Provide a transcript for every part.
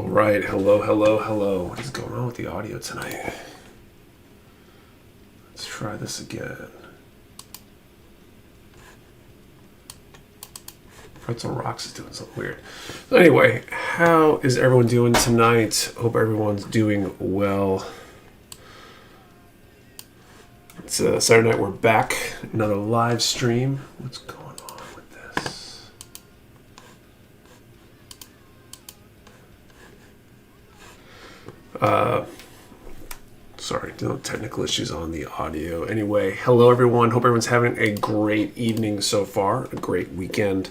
All right, hello, hello, hello. What is going on with the audio tonight? Let's try this again. Pretzel Rocks is doing something weird. So anyway, how is everyone doing tonight? Hope everyone's doing well. It's Saturday night, we're back. Another live stream. What's going on with this? Sorry, no technical issues on the audio. Anyway, hello everyone. Hope everyone's having a great evening so far, a great weekend.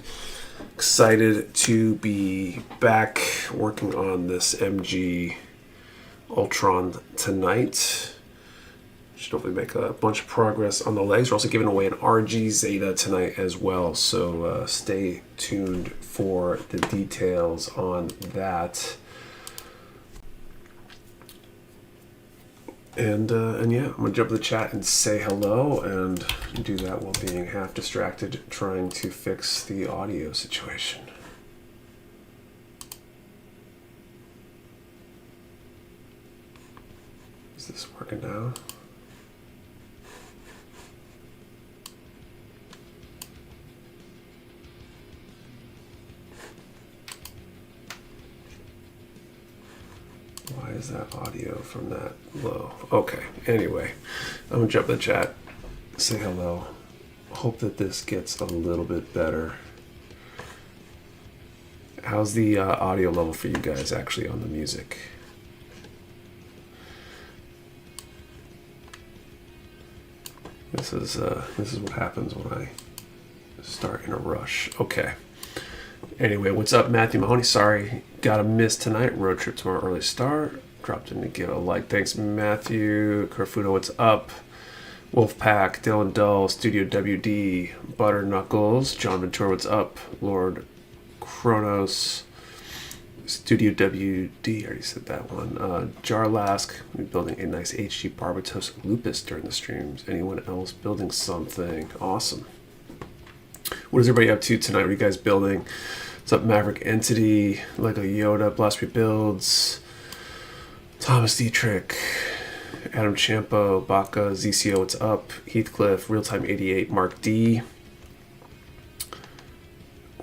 Excited to be back working on this MG Altron tonight. Should hopefully make a bunch of progress on the legs. We're also giving away an RG Zeta tonight as well, so stay tuned for the details on that. And yeah, I'm gonna jump in the chat and say hello, and do that while being half distracted trying to fix the audio situation. Is this working now? Why is that audio from that low? Okay, anyway, I'm gonna jump in the chat, say hello. Hope that this gets a little bit better. How's the audio level for you guys actually on the music? This is what happens when I start in a rush. Okay. Anyway, what's up, Matthew Mahoney? Sorry, got a miss tonight. Road trip tomorrow, early start. Dropped in to give a like. Thanks, Matthew. Kerfudo, what's up? Wolfpack, Dylan Dull, Studio WD, Butter Knuckles, John Ventura, what's up? Lord Kronos, Studio WD, I already said that one. Jarlask, we're building a nice HG Barbatos Lupus during the streams. Anyone else building something? Awesome. What is everybody up to tonight? What are you guys building? What's up, Maverick Entity, Lego Yoda, Blast Builds, Thomas Dietrich, Adam Champo, Baca, ZCO, what's up? Heathcliff, Realtime 88, Mark D,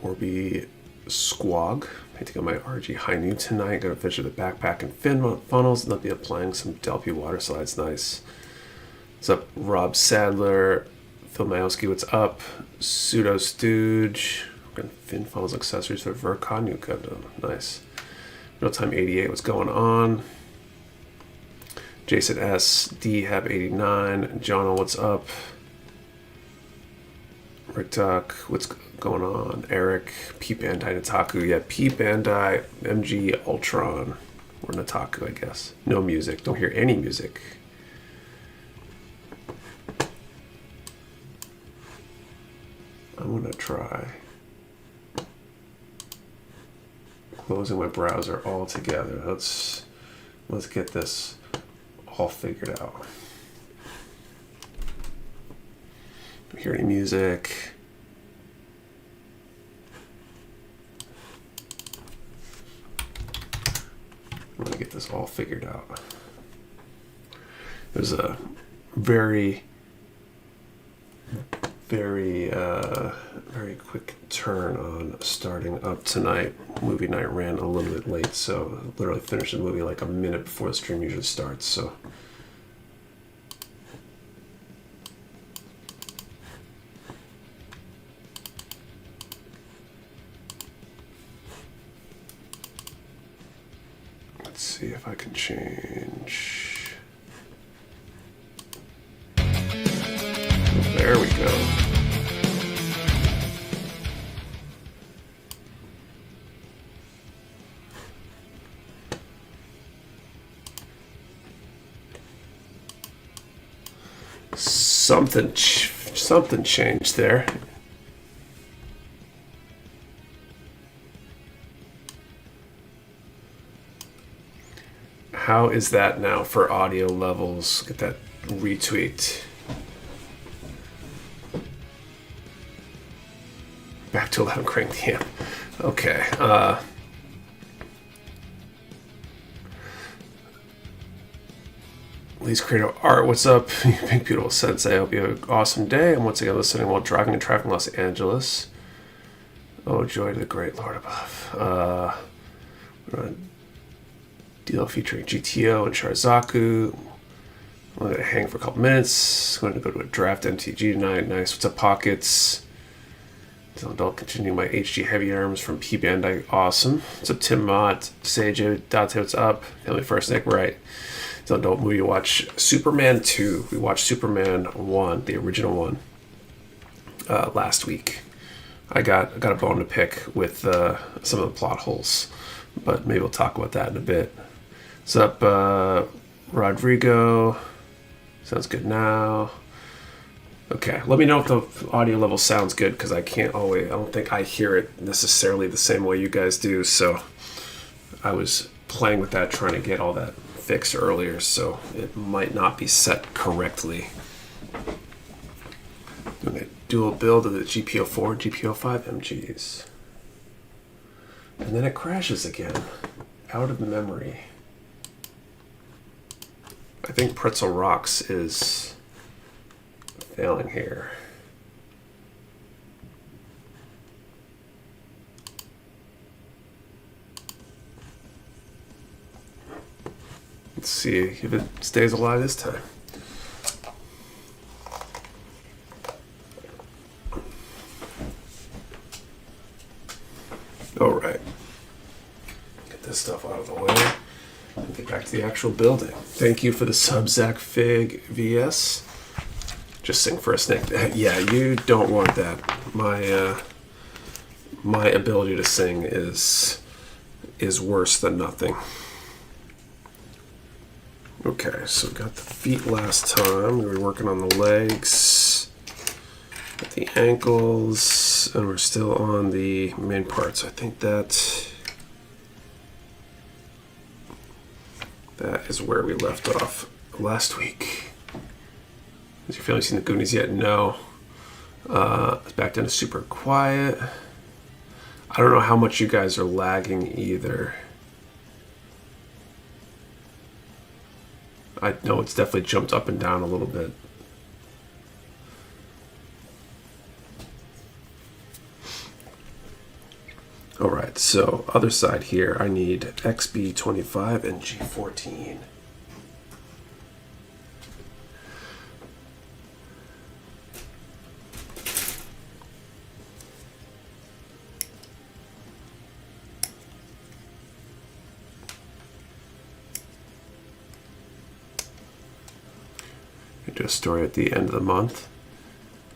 Orby Squog. I think on my RG High Noon tonight. Gonna finish with the backpack and fin funnels, and I'll be applying some Delphi water slides. Nice. What's up, Rob Sadler? Phil Majowski, what's up? Pseudo Stooge. Fin funnels accessories for Vercon New Gundam. Nice. Realtime 88, what's going on? Jason S. D. Hab 89. John, what's up? Rick Duck, what's going on? Eric, P Bandai Nataku. Yeah, P Bandai, MG Altron. Or Nataku, I guess. No music. Don't hear any music. I'm gonna try closing my browser altogether. Let's get this all figured out. Don't hear any music. I'm gonna get this all figured out. There's a very quick turn on starting up tonight. Movie night ran a little bit late, so literally finished the movie like a minute before the stream usually starts. So let's see if I can change. There we go. Something changed there. How is that now for audio levels? Get that retweet. Back to 11 crank the amp. Okay. Lee's Creative Art. What's up, you big beautiful sensei? I hope you have an awesome day. I'm once again listening while driving in traffic in Los Angeles. Oh, joy to the great Lord above. We're on deal featuring GTO and Sharizaku. I'm going to hang for a couple minutes. I'm going to go to a draft MTG tonight. Nice. What's up, Pockets? Don't continue my HG Heavy Arms from P Bandai. Awesome. What's up, Tim Mott? Sage, Dante, what's up? Family First, Nick, right. Don't movie. Watch Superman 2. We watched Superman 1, the original one, last week. I got a bone to pick with some of the plot holes, but maybe we'll talk about that in a bit. What's up, Rodrigo? Sounds good now. Okay, let me know if the audio level sounds good, because I don't think I hear it necessarily the same way you guys do, so I was playing with that, trying to get all that fixed earlier, so it might not be set correctly. Doing a dual build of the GPO4 and GPO5 MGs. And then it crashes again, out of memory. I think Pretzel Rocks is failing here. Let's see if it stays alive this time. All right. Get this stuff out of the way and get back to the actual building. Thank you for the sub, Zach Fig VS. Just sing for a snake. Yeah, you don't want that. My ability to sing is worse than nothing. Okay, so we got the feet last time. We were working on the legs, got the ankles, and we're still on the main parts. I think that is where we left off last week. Has your family seen the Goonies yet? No. It's back down to super quiet. I don't know how much you guys are lagging either. I know it's definitely jumped up and down a little bit. All right, so other side here, I need XB25 and G14. Do a story at the end of the month.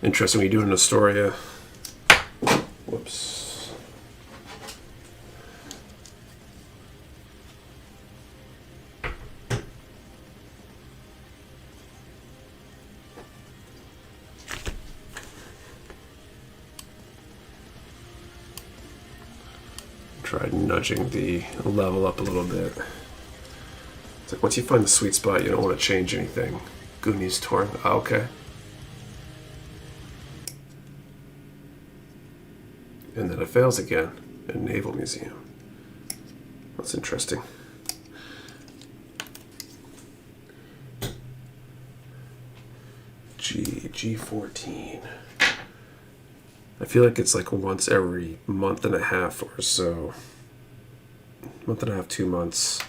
Interesting, we do an Astoria. Whoops. Try nudging the level up a little bit. It's like once you find the sweet spot, you don't want to change anything. Goonies torn. Oh, okay. And then it fails again in Naval Museum. That's interesting. G14. I feel like it's like once every month and a half or so. Month and a half, 2 months.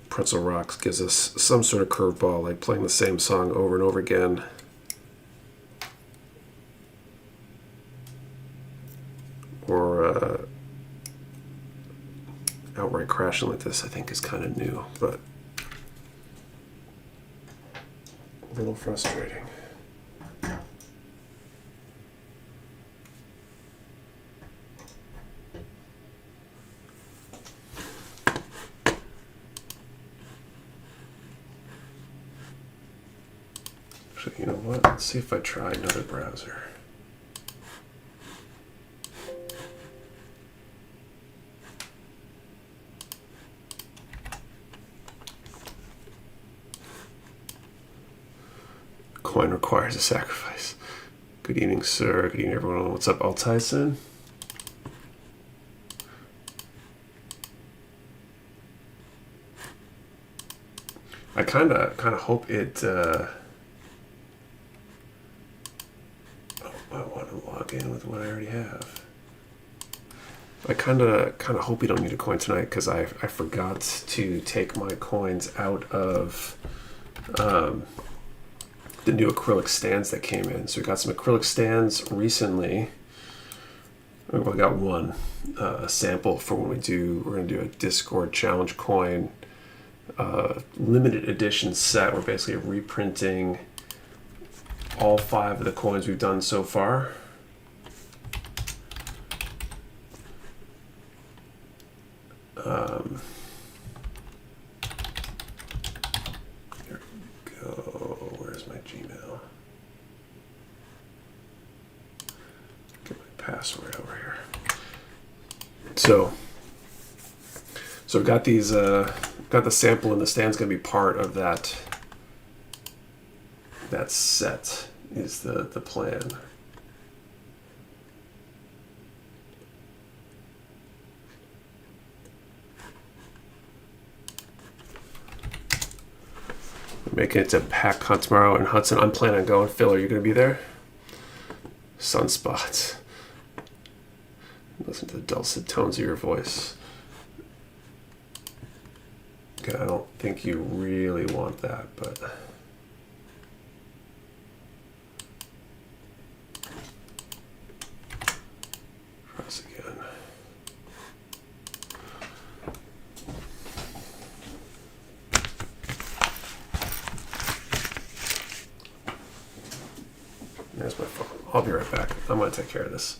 Pretzel Rocks gives us some sort of curveball, like playing the same song over and over again. Or outright crashing like this, I think, is kind of new, but a little frustrating. You know what? Let's see if I try another browser. Coin requires a sacrifice. Good evening, sir. Good evening, everyone. What's up, Altyson? I kind of hope it. I want to log in with what I already have. I kind of hope we don't need a coin tonight because I forgot to take my coins out of the new acrylic stands that came in. So we got some acrylic stands recently. We got one sample for when we're going to do a Discord challenge coin limited edition set. We're basically reprinting all 5 of the coins we've done so far. There we go. Where's my Gmail? Get my password over here. So we've got these. Got the sample, and the stand's going to be part of that. That set is the plan. We're making it to Pack Hunt tomorrow in Hudson. I'm planning on going. Phil, are you going to be there? Sunspots. Listen to the dulcet tones of your voice. Okay, I don't think you really want that, but press again. There's my phone. I'll be right back. I'm going to take care of this.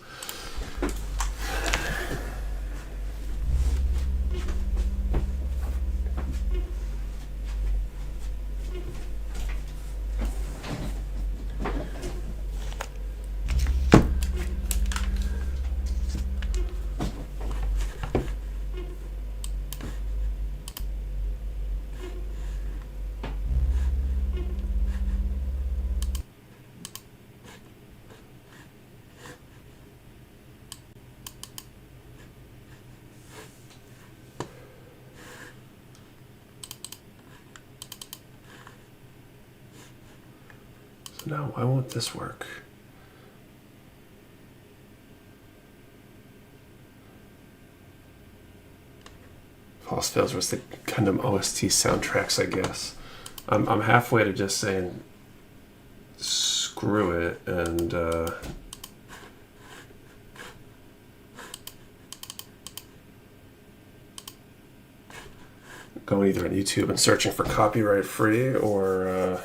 No, why won't this work? False Fails was the Gundam OST soundtracks, I guess. I'm halfway to just saying screw it and going either on YouTube and searching for copyright free or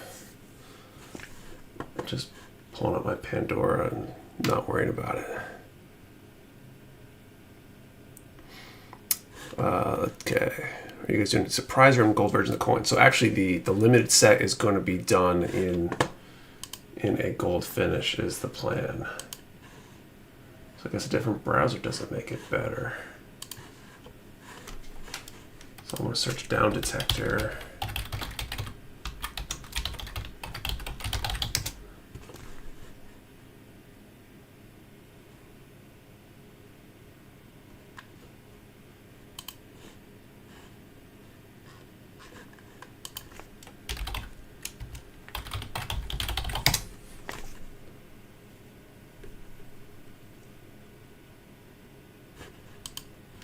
just pulling up my Pandora and not worrying about it. Okay. Are you guys doing surprise room gold version of the coin? So actually the limited set is going to be done in a gold finish is the plan. So I guess a different browser doesn't make it better. So I'm going to search down detector.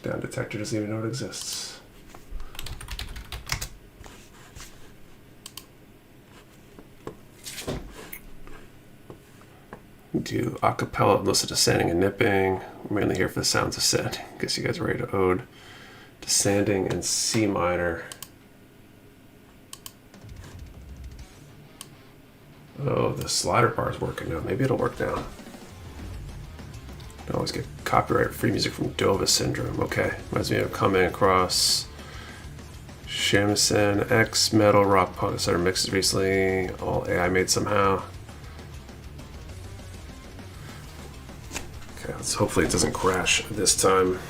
Down detector doesn't even know it exists. Do acapella, listen to sanding and nipping. We're mainly here for the sounds of sanding. Guess you guys are ready to ode to sanding and C minor. Oh, the slider bar is working now. Maybe it'll work now. I always get copyright-free music from Dova Syndrome. Okay, reminds me of coming across Shamisen X Metal Rock Punk Center mixes recently. All AI made somehow. Okay, hopefully it doesn't crash this time.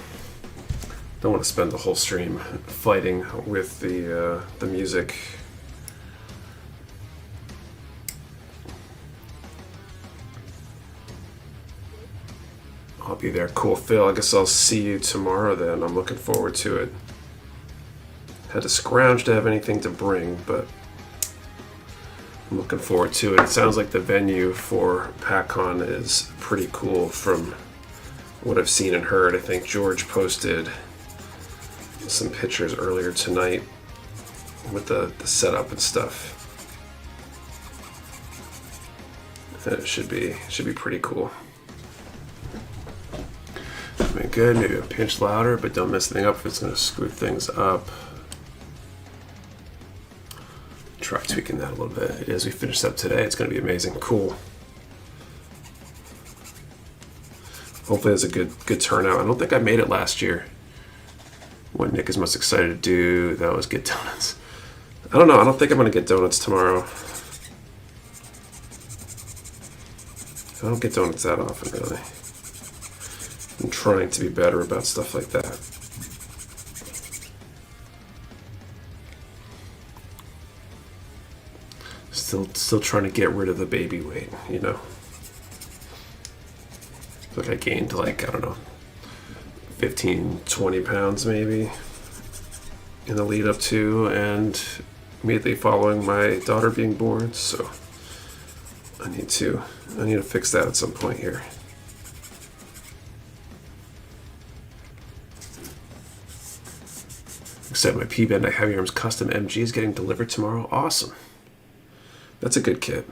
Don't want to spend the whole stream fighting with the music. I'll be there. Cool, Phil. I guess I'll see you tomorrow then. I'm looking forward to it. Had to scrounge to have anything to bring, but I'm looking forward to it. It sounds like the venue for PACCON is pretty cool from what I've seen and heard. I think George posted some pictures earlier tonight with the setup and stuff. It should be pretty cool. I mean, good. Maybe a pinch louder, but don't mess anything up if it's going to screw things up. Try tweaking that a little bit. As we finish up today, it's going to be amazing. Cool. Hopefully it's a good turnout. I don't think I made it last year. What Nick is most excited to do, that was get donuts. I don't know. I don't think I'm going to get donuts tomorrow. I don't get donuts that often, really. I'm trying to be better about stuff like that. Still trying to get rid of the baby weight, you know. Like I gained like, I don't know, 15, 20 pounds maybe in the lead up to and immediately following my daughter being born, so I need to fix that at some point here. Except my P-Bandai Heavy Arms Custom MG is getting delivered tomorrow. Awesome. That's a good kit.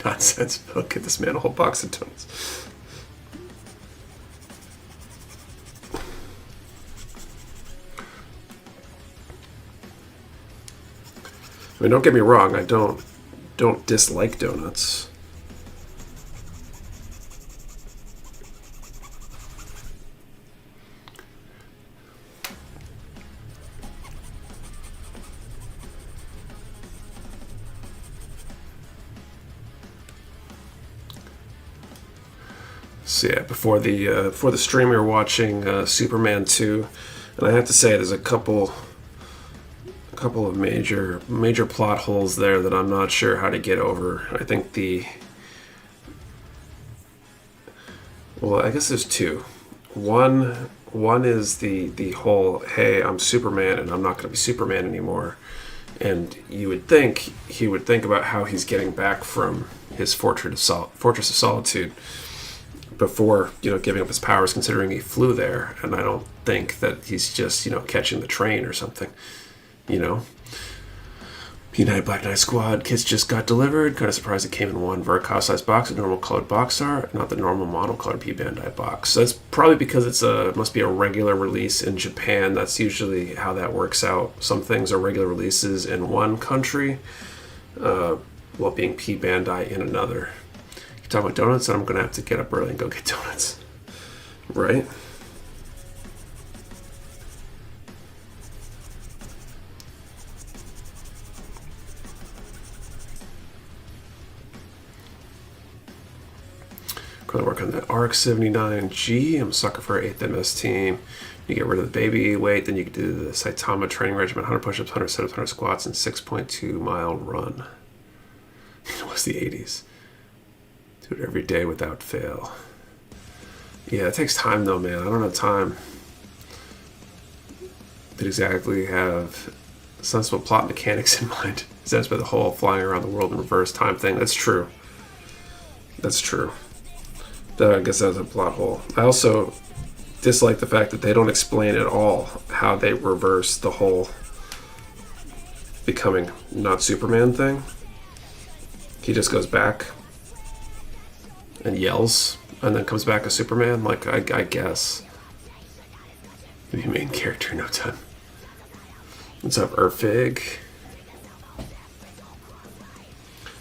Nonsense. I'll get this man a whole box of donuts. I mean, don't get me wrong. I don't dislike donuts. So yeah, before the stream, we were watching Superman 2, and I have to say there's a couple of major plot holes there that I'm not sure how to get over. I think I guess there's two. One is the whole, hey, I'm Superman and I'm not going to be Superman anymore. And you would think he would think about how he's getting back from his Fortress of Solitude before, giving up his powers, considering he flew there. And I don't think that he's just, catching the train or something, United Black Knight Squad kits just got delivered. Kind of surprised it came in one Veracast-sized box, a normal colored box art, not the normal monocolored P-Bandai box. So that's probably because must be a regular release in Japan. That's usually how that works out. Some things are regular releases in one country, while being P-Bandai in another. You're talking about donuts, and I'm going to have to get up early and go get donuts. Right? Going to work on that RX-79G. I'm a sucker for an 8th MS team. You get rid of the baby weight, then you can do the Saitama training regimen, 100 push-ups, 100 sit-ups, 100 squats, and 6.2 mile run. It was the 80s. Do it every day without fail. Yeah, it takes time though, man. I don't have time to exactly have sensible plot mechanics in mind. That's by the whole flying around the world in reverse time thing. That's true. That's true. I guess that's a plot hole. I also dislike the fact that they don't explain at all how they reverse the whole becoming not Superman thing. He just goes back and yells and then comes back as Superman. Like, I guess. Be main character in no time. What's up, Erfig?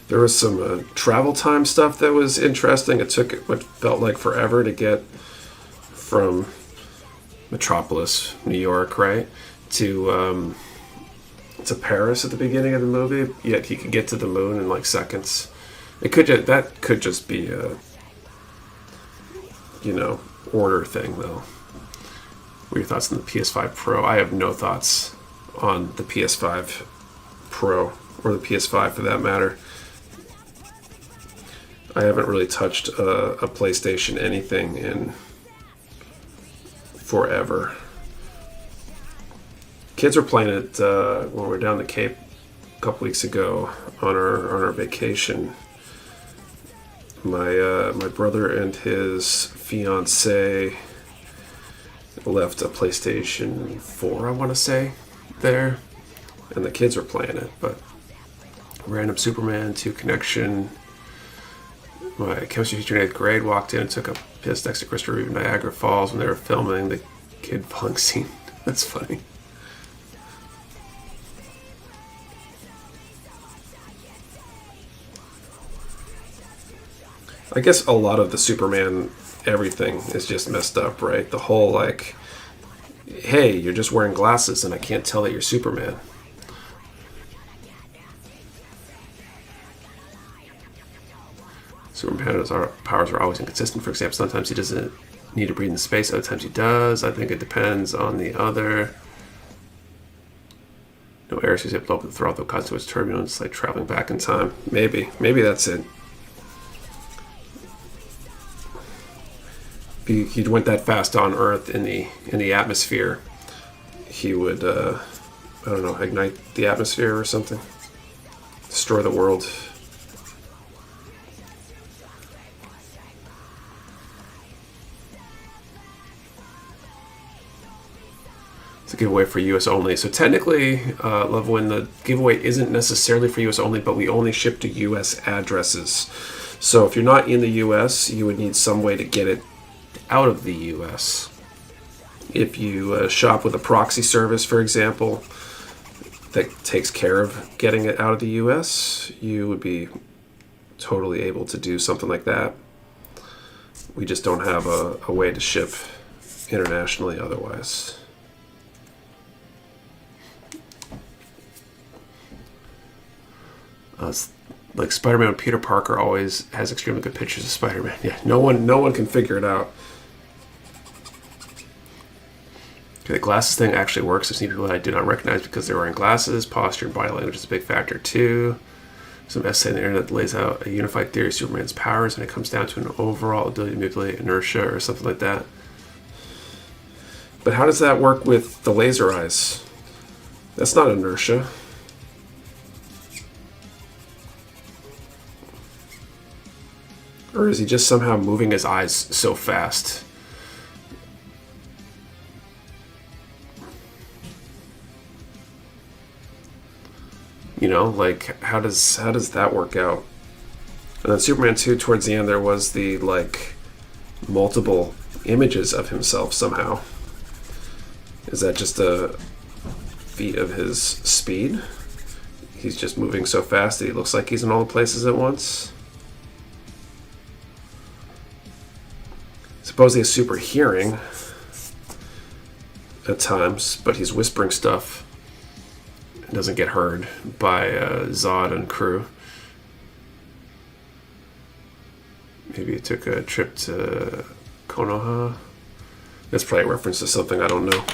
There was some travel time stuff that was interesting. It took what felt like forever to get from Metropolis, New York, right, to Paris at the beginning of the movie. Yet he could get to the moon in like seconds. That could just be a order thing though. What are your thoughts on the PS5 Pro? I have no thoughts on the PS5 Pro or the PS5 for that matter. I haven't really touched a PlayStation anything in forever. Kids were playing it when we were down the Cape a couple weeks ago on our vacation. My brother and his fiance left a PlayStation 4, I want to say, there, and the kids were playing it. But random Superman 2 connection. My chemistry teacher in 8th grade walked in and took a piss next to Christopher Reeve in Niagara Falls when they were filming the kid falling scene. That's funny. I guess a lot of the Superman everything is just messed up, right? The whole like, hey, you're just wearing glasses and I can't tell that you're Superman. Superman's powers are always inconsistent. For example, sometimes he doesn't need to breathe in space, other times he does. I think it depends on the other. No air suits blow up throughout the cause to its turbulence, like traveling back in time. Maybe that's it. If he went that fast on Earth in the atmosphere, he would I don't know, ignite the atmosphere or something, destroy the world. It's a giveaway for US only. So technically, Love Win, the giveaway isn't necessarily for US only, but we only ship to US addresses. So if you're not in the US, you would need some way to get it out of the US. If you shop with a proxy service, for example, that takes care of getting it out of the US, you would be totally able to do something like that. We just don't have a way to ship internationally otherwise. Like Spider-Man and Peter Parker always has extremely good pictures of Spider-Man. Yeah, no one can figure it out. Okay, the glasses thing actually works. There's people that I do not recognize because they're wearing glasses. Posture and body language is a big factor too. Some essay on the internet lays out a unified theory of Superman's powers, and it comes down to an overall ability to manipulate inertia or something like that. But how does that work with the laser eyes? That's not inertia. Or is he just somehow moving his eyes so fast? You know, like how does that work out? And then Superman 2, towards the end, there was the like multiple images of himself somehow. Is that just a feat of his speed? He's just moving so fast that he looks like he's in all the places at once. Supposedly a super hearing at times, but he's whispering stuff and doesn't get heard by Zod and crew. Maybe he took a trip to Konoha. That's probably a reference to something I don't know.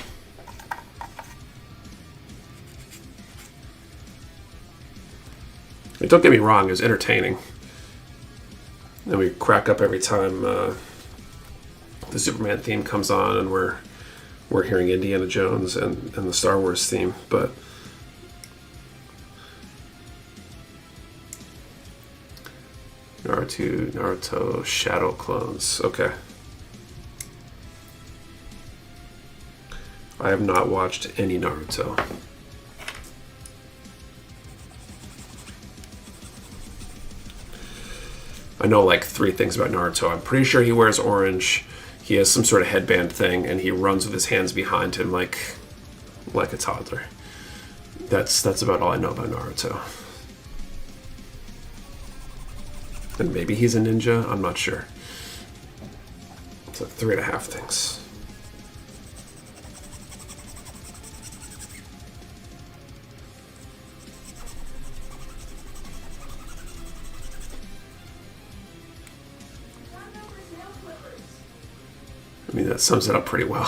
Don't get me wrong, it was entertaining. And we crack up every time the Superman theme comes on and we're hearing Indiana Jones and the Star Wars theme, but Naruto Shadow Clones. Okay. I have not watched any Naruto. I know like 3 things about Naruto. I'm pretty sure he wears orange. He has some sort of headband thing, and he runs with his hands behind him like a toddler. That's about all I know about Naruto. And maybe he's a ninja. I'm not sure. It's like 3.5 things. I mean, that sums it up pretty well.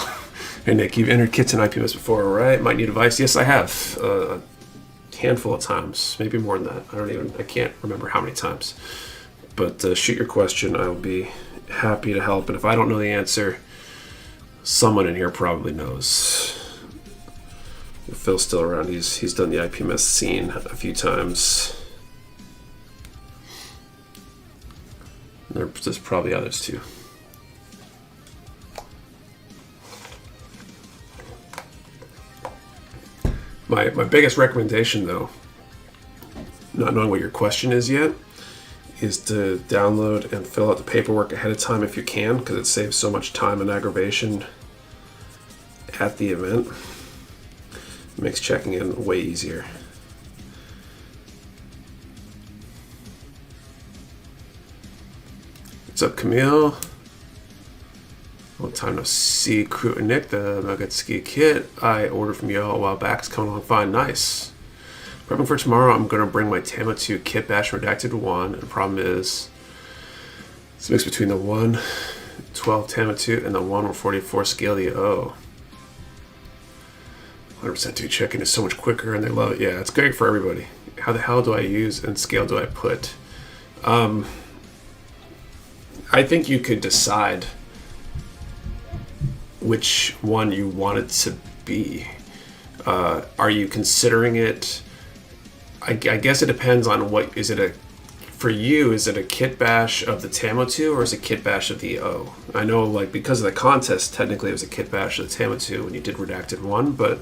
Hey, Nick, you've entered kits in IPMS before, right? Might need advice. Yes, I have. A handful of times. Maybe more than that. I can't remember how many times. But shoot your question. I will be happy to help. And if I don't know the answer, someone in here probably knows. If Phil's still around, he's done the IPMS scene a few times. There's probably others too. My biggest recommendation, though, not knowing what your question is yet, is to download and fill out the paperwork ahead of time if you can, because it saves so much time and aggravation at the event. It makes checking in way easier. What's up, Camille? Long time no see, Crew and Nick. The Nugget Ski kit I ordered from you a while back is coming along fine. Nice. Prepping for tomorrow, I'm going to bring my Tama 2 kit bash redacted 1. And the problem is, it's a mix between the 112 Tama 2 and the 144 scale the O. 100% 2 check-in is so much quicker and they love it. Yeah, it's great for everybody. How the hell do I use and scale do I put? I think you could decide which one you want it to be. Are you considering it? I guess it depends on what is it for you. Is it a kit bash of the Tama 2 or is it a kit bash of the O? I know, like, because of the contest, technically it was a kit bash of the Tama 2 when you did redacted 1, but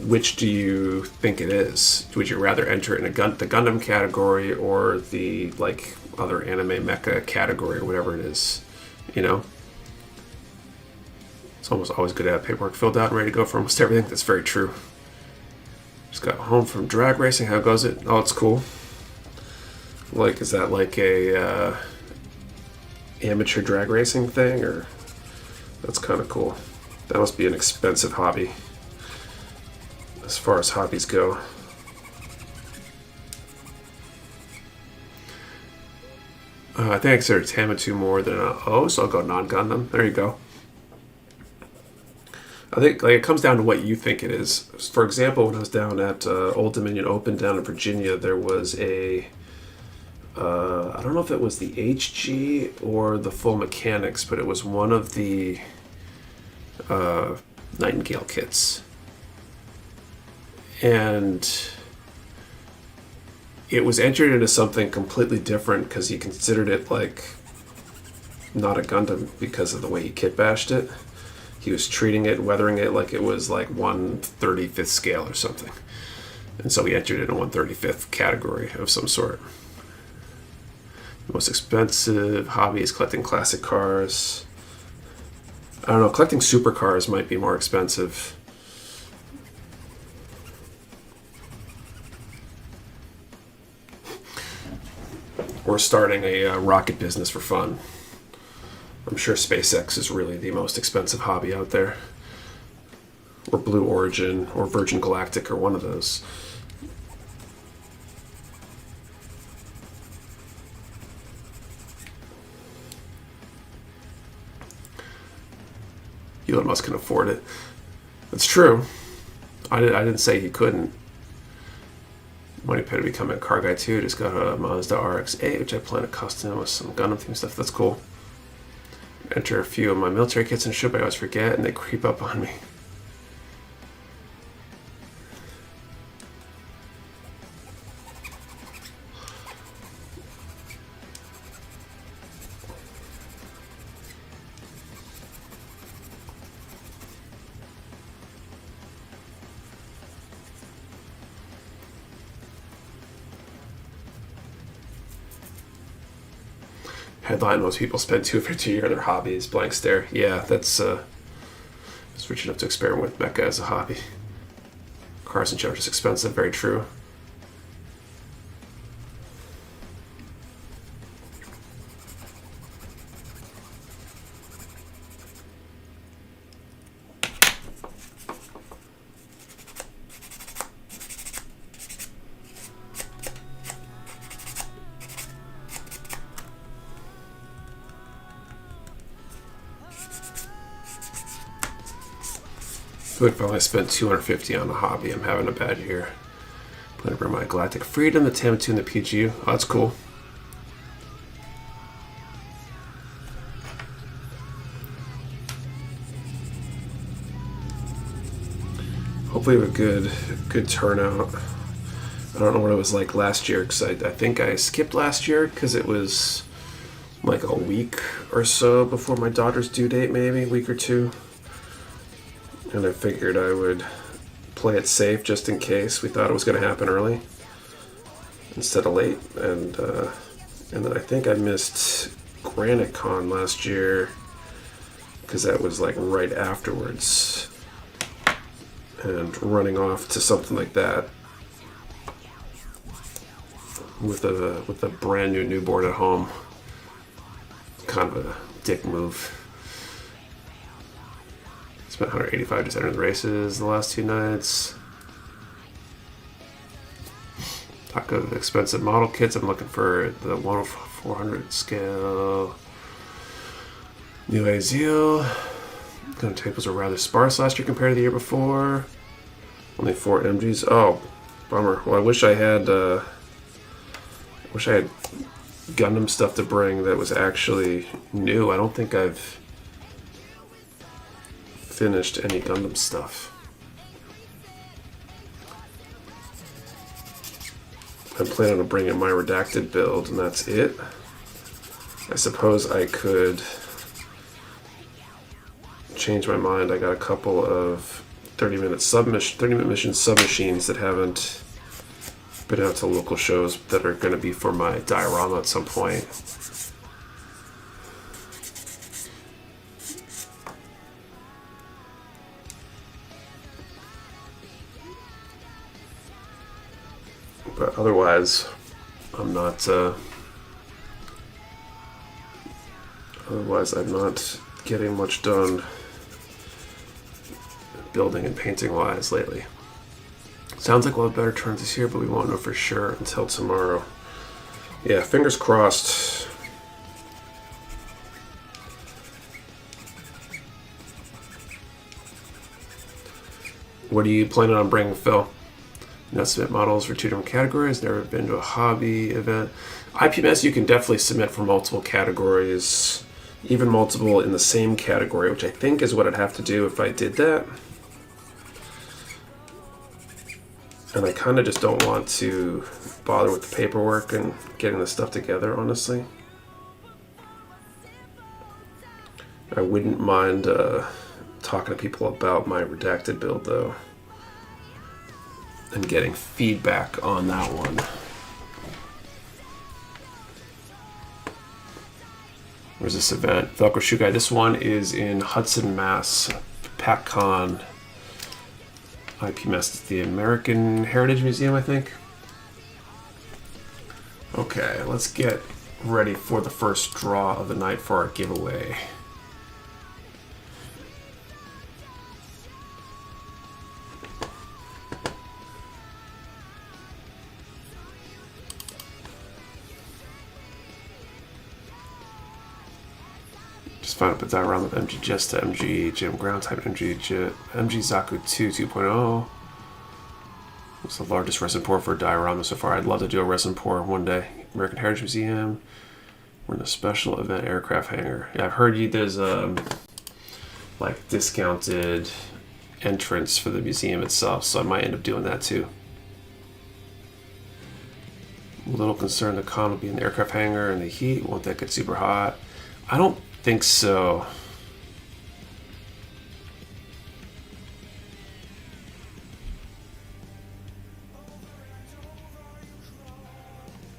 which do you think it is? Would you rather enter it in the Gundam category or the like other anime mecha category or whatever it is? You know, it's almost always good to have paperwork filled out and ready to go for almost everything. That's very true. Just got home from drag racing. How goes it? Oh, it's cool. Like, is that like a amateur drag racing thing, or that's kind of cool? That must be an expensive hobby as far as hobbies go. I think I consider Tama 2 more than an O, so I'll go non-Gundam. There you go. I think like it comes down to what you think it is. For example, when I was down at Old Dominion Open down in Virginia, there was a I don't know if it was the HG or the full mechanics, but it was one of the Nightingale kits. And it was entered into something completely different because he considered it like not a Gundam because of the way he kit bashed it. He was treating it, weathering it like it was like 1/35th scale or something. And so he entered it in a 1/35th category of some sort. The most expensive hobby is collecting classic cars. I don't know, collecting supercars might be more expensive. Or starting a rocket business for fun. I'm sure SpaceX is really the most expensive hobby out there. Or Blue Origin, or Virgin Galactic, or one of those. Elon Musk can afford it. That's true. I didn't say he couldn't. Money pay to become a car guy too. Just got a Mazda RX-8, which I plan to custom with some Gundam theme stuff. That's cool. Enter a few of my military kits and shit, but I always forget, and they creep up on me. Headline: most people spend $250 a year on their hobbies. Blank stare. Yeah, that's it's rich enough to experiment with mecha as a hobby. Cars and charges expensive. Very true. I feel like if I only spent $250 on a hobby, I'm having a bad year. I bring my Galactic Freedom, the TAM2, and the PGU. Oh, that's cool. Hopefully we have a good turnout. I don't know what it was like last year, because I think I skipped last year because it was like a week or so before my daughter's due date, maybe a week or two. And I figured I would play it safe just in case. We thought it was going to happen early instead of late. And then I think I missed Granite Con last year because that was like right afterwards. And running off to something like that with a brand new newborn at home, kind of a dick move. Spent 185 just entering the races the last 2 nights. Talk of expensive model kits. I'm looking for the 1/400 scale new Azeel. Gun tables were rather sparse last year compared to the year before. Only 4 MGs. Oh, bummer. Well, I wish I had Gundam stuff to bring that was actually new. I don't think I've finished any Gundam stuff. I'm planning on bringing my redacted build, and that's it. I suppose I could change my mind. I got a couple of 30-minute mission submachines that haven't been out to local shows that are going to be for my diorama at some point. But otherwise, I'm not. Otherwise, I'm not getting much done building and painting wise lately. Sounds like we'll have better turns this year, but we won't know for sure until tomorrow. Yeah, fingers crossed. What are you planning on bringing, Phil? Now submit models for 2 different categories. Never been to a hobby event. IPMS, you can definitely submit for multiple categories, even multiple in the same category, which I think is what I'd have to do if I did that. And I kind of just don't want to bother with the paperwork and getting the stuff together, honestly. I wouldn't mind talking to people about my redacted build, though, and getting feedback on that one. Where's this event? Velcro Shoe Guy. This one is in Hudson, Mass. PacCon. IPMS, the American Heritage Museum, I think. Okay, let's get ready for the first draw of the night for our giveaway. Just found up a diorama of MG Jesta, MG Jim Ground type, MG Zaku 2 2.0. It's the largest resin pour for a diorama so far. I'd love to do a resin pour one day. American Heritage Museum. We're in a special event aircraft hangar. Yeah, I've heard there's like discounted entrance for the museum itself, so I might end up doing that too. I'm a little concerned the con will be in the aircraft hangar and the heat. Won't that get super hot? I don't think so.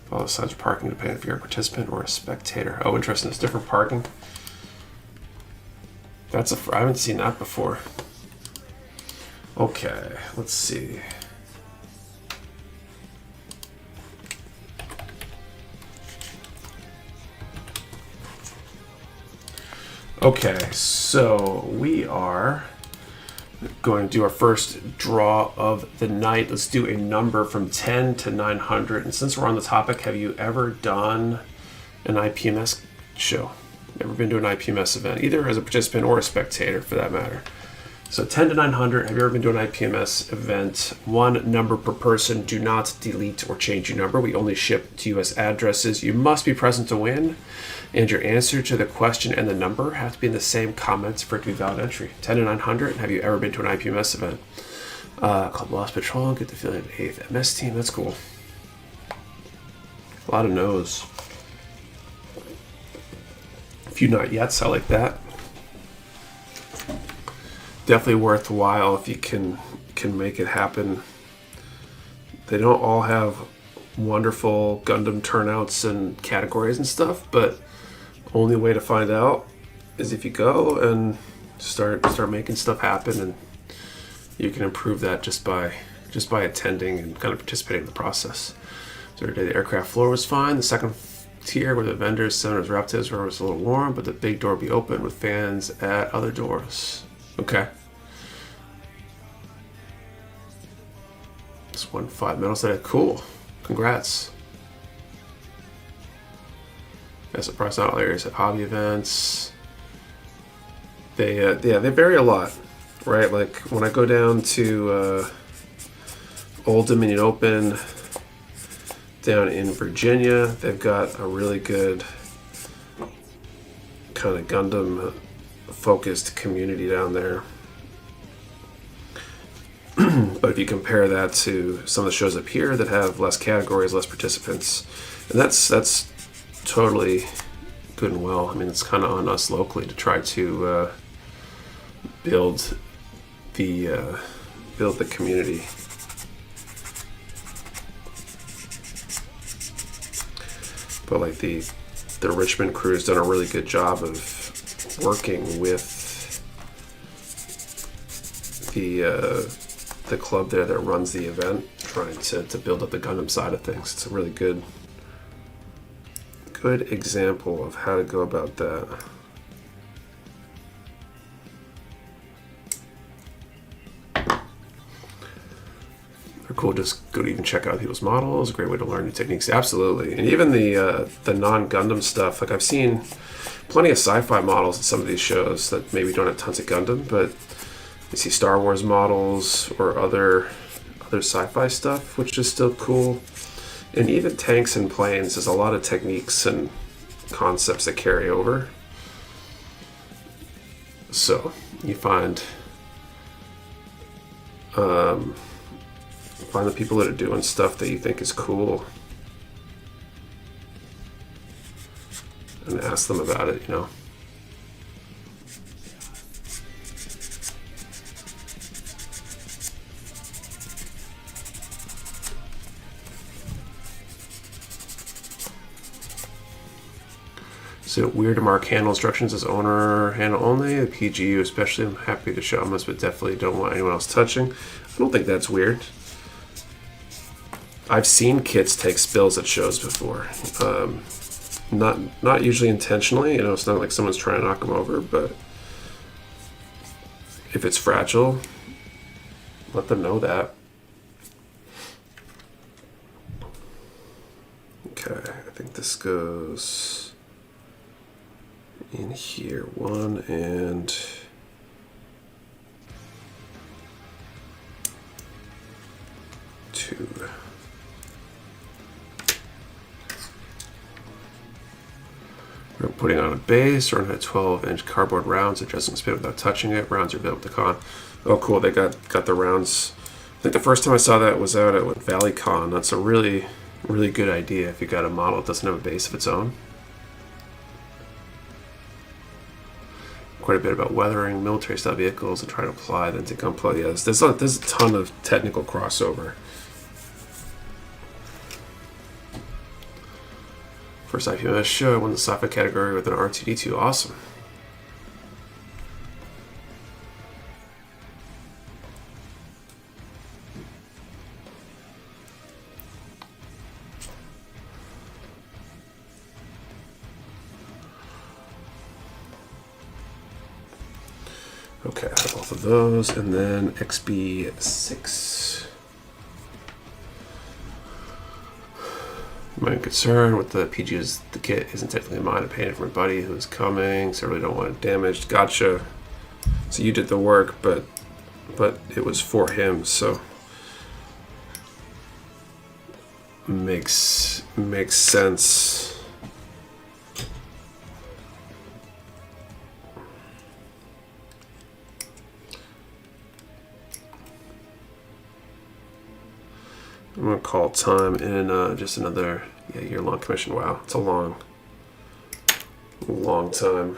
Follow the signs for parking depending if you're a participant or a spectator. Oh, interesting. It's different parking. I haven't seen that before. Okay, let's see. Okay, so we are going to do our first draw of the night. Let's do a number from 10 to 900. And since we're on the topic, have you ever done an IPMS show? Ever been to an IPMS event, either as a participant or a spectator for that matter? So 10 to 900, have you ever been to an IPMS event? One number per person. Do not delete or change your number. We only ship to US addresses. You must be present to win. And your answer to the question and the number have to be in the same comments for it to be valid entry. 10 to 900, have you ever been to an IPMS event? Club Lost Patrol, get the feeling of 8th MS team. That's cool. A lot of no's. A few not yet's, I like that. Definitely worthwhile if you can make it happen. They don't all have wonderful Gundam turnouts and categories and stuff, but only way to find out is if you go and start making stuff happen, and you can improve that just by attending and kind of participating in the process. Third day, the aircraft floor was fine. The second tier where the vendors, senators, representatives were was a little warm, but the big door would be open with fans at other doors. Okay. This won 5 medals today. Cool. Congrats. Yeah, surprise! Not all areas have hobby events. They vary a lot, right? Like when I go down to Old Dominion Open down in Virginia, they've got a really good kind of Gundam focused community down there. But if you compare that to some of the shows up here that have less categories, less participants, and that's totally good and well. I mean, it's kind of on us locally to try to build the community. But like the Richmond crew's done a really good job of working with the club there that runs the event, trying to build up the Gundam side of things. It's a really good example of how to go about that. They're cool. Just go to even check out people's models. A great way to learn new techniques. Absolutely. And even the non-Gundam stuff. Like I've seen plenty of sci-fi models at some of these shows that maybe don't have tons of Gundam, but you see Star Wars models or other sci-fi stuff, which is still cool. And even tanks and planes, there's a lot of techniques and concepts that carry over. So you find the people that are doing stuff that you think is cool and ask them about it, you know. Is it weird to mark handle instructions as owner handle only? The PGU especially, I'm happy to show them this, but definitely don't want anyone else touching. I don't think that's weird. I've seen kits take spills at shows before. Not usually intentionally, you know, it's not like someone's trying to knock them over, but if it's fragile, let them know that. Okay, I think this goes in here, 1 and 2. We're putting on a base, or on a 12-inch cardboard rounds, adjusting spin without touching it. Rounds are built with the con. Oh, cool! They got the rounds. I think the first time I saw that was out at ValleyCon. That's a really good idea if you got a model that doesn't have a base of its own. Quite a bit about weathering military style vehicles and trying to apply then to gunpla. Yeah, there's a ton of technical crossover. First IPMS show, I won the sci-fi category with an R2D2. Awesome. Okay, I have both of those, and then XB6. My concern with the PG is the kit isn't technically mine. I painted for my buddy who's coming, so I really don't want it damaged. Gotcha. So you did the work, but but it was for him, so makes sense. I'm gonna call time in just another year-long commission. Wow, it's a long time.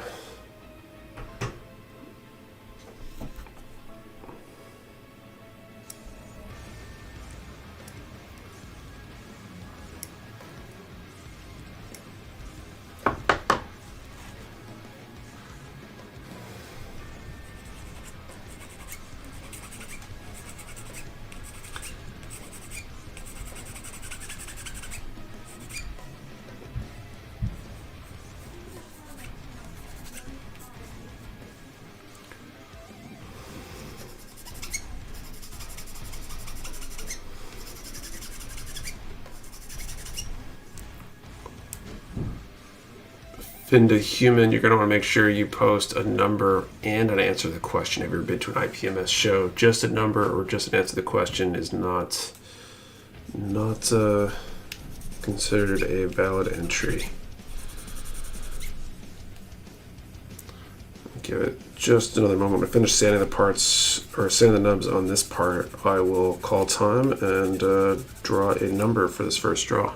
Into human, you're going to want to make sure you post a number and an answer to the question. Have you ever been to an IPMS show? Just a number or just an answer to the question is not considered a valid entry. Give it just another moment. When I finish sanding the parts or sanding the nubs on this part, I will call time and draw a number for this first draw.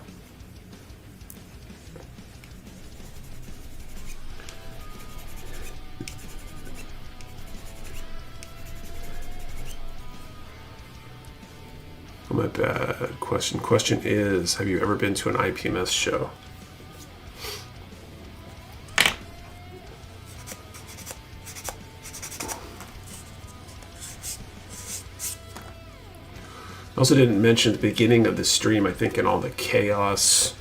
My bad. Question is, have you ever been to an IPMS show? I also didn't mention at the beginning of the stream, I think in all the chaos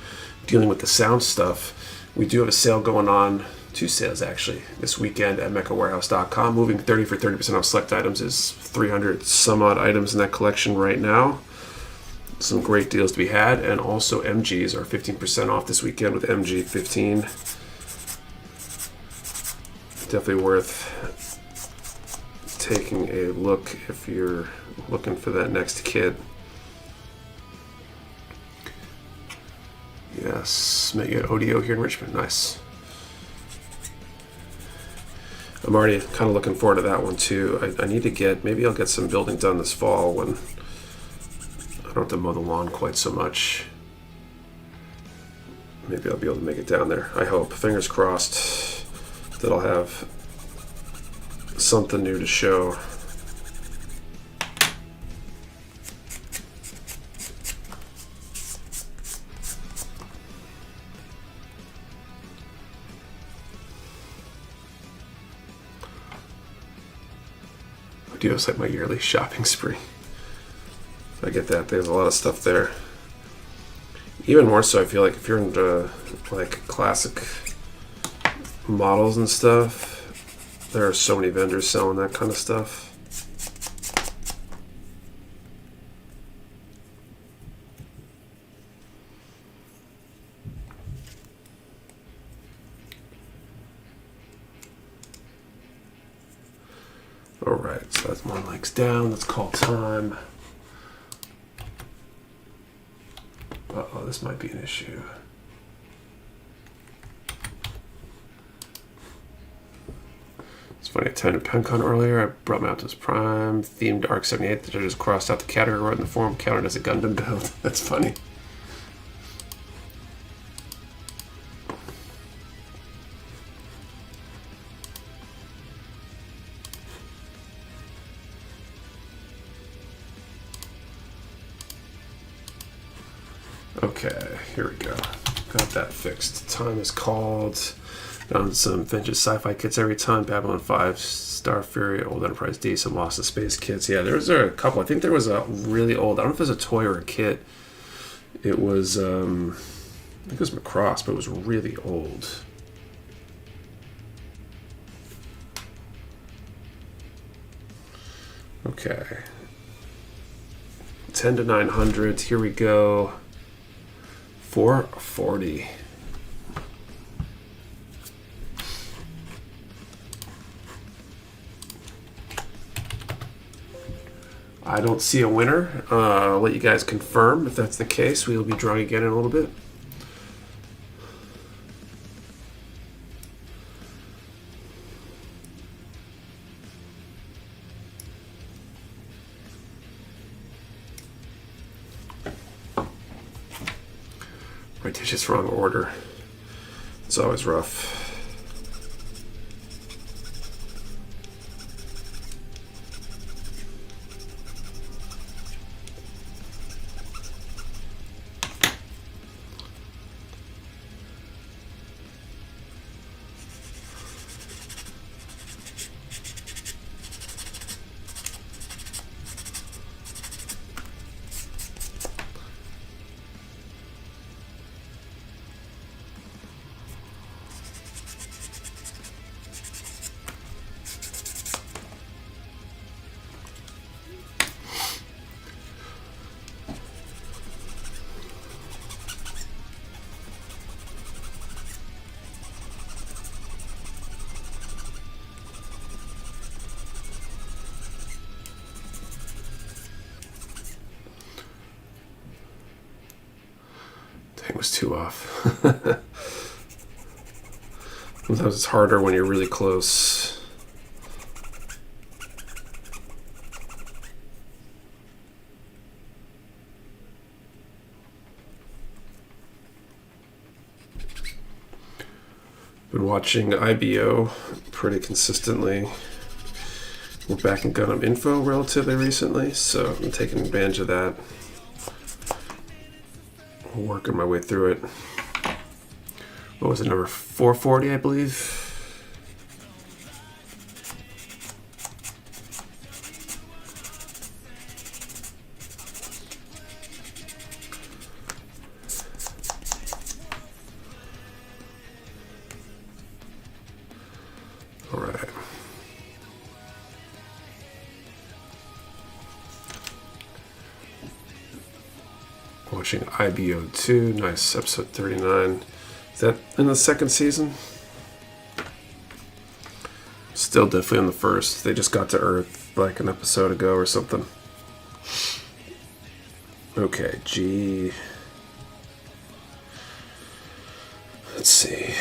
dealing with the sound stuff, we do have a sale going on, 2 sales actually, this weekend at mechawarehouse.com. Moving 30 for 30% off select items is 300 some odd items in that collection right now. Some great deals to be had, and also MGs are 15% off this weekend with MG 15. Definitely worth taking a look if you're looking for that next kit. Yes, Mega ODO here in Richmond. Nice. I'm already kind of looking forward to that one too. I need to get, maybe I'll get some building done this fall when I don't have to mow the lawn quite so much. Maybe I'll be able to make it down there. I hope. Fingers crossed that I'll have something new to show. It's like my yearly shopping spree. I get that. There's a lot of stuff there. Even more so, I feel like if you're into like classic models and stuff, there are so many vendors selling that kind of stuff. Alright, so that's one legs down. Let's call time. Uh-oh, this might be an issue. It's funny, I attended PenCon earlier. I brought my Optimus Prime themed ARC 78 that I just crossed out the category, wrote in the forum, counted as a Gundam build. That's funny. Okay, here we go. Got that fixed. Time is called. Found some vintage sci-fi kits every time. Babylon 5, Star Fury, Old Enterprise D, some Lost in Space kits. Yeah, there was a couple. I think there was a really old, I don't know if it was a toy or a kit. It was, I think it was Macross, but it was really old. Okay. 10 to 900. Here we go. 440. I don't see a winner. I'll let you guys confirm. If that's the case, we'll be drawing again in a little bit. Right, it's just wrong order. It's always rough. It was too off. Sometimes it's harder when you're really close. Been watching IBO pretty consistently. We're back in Gundam Info relatively recently, so I'm taking advantage of that. Working my way through it. What was it, number 440, I believe? All right. Watching IBO 2, nice, episode 39. Is that in the second season? Still definitely in the first. They just got to Earth like an episode ago or something. Okay, G. Let's see.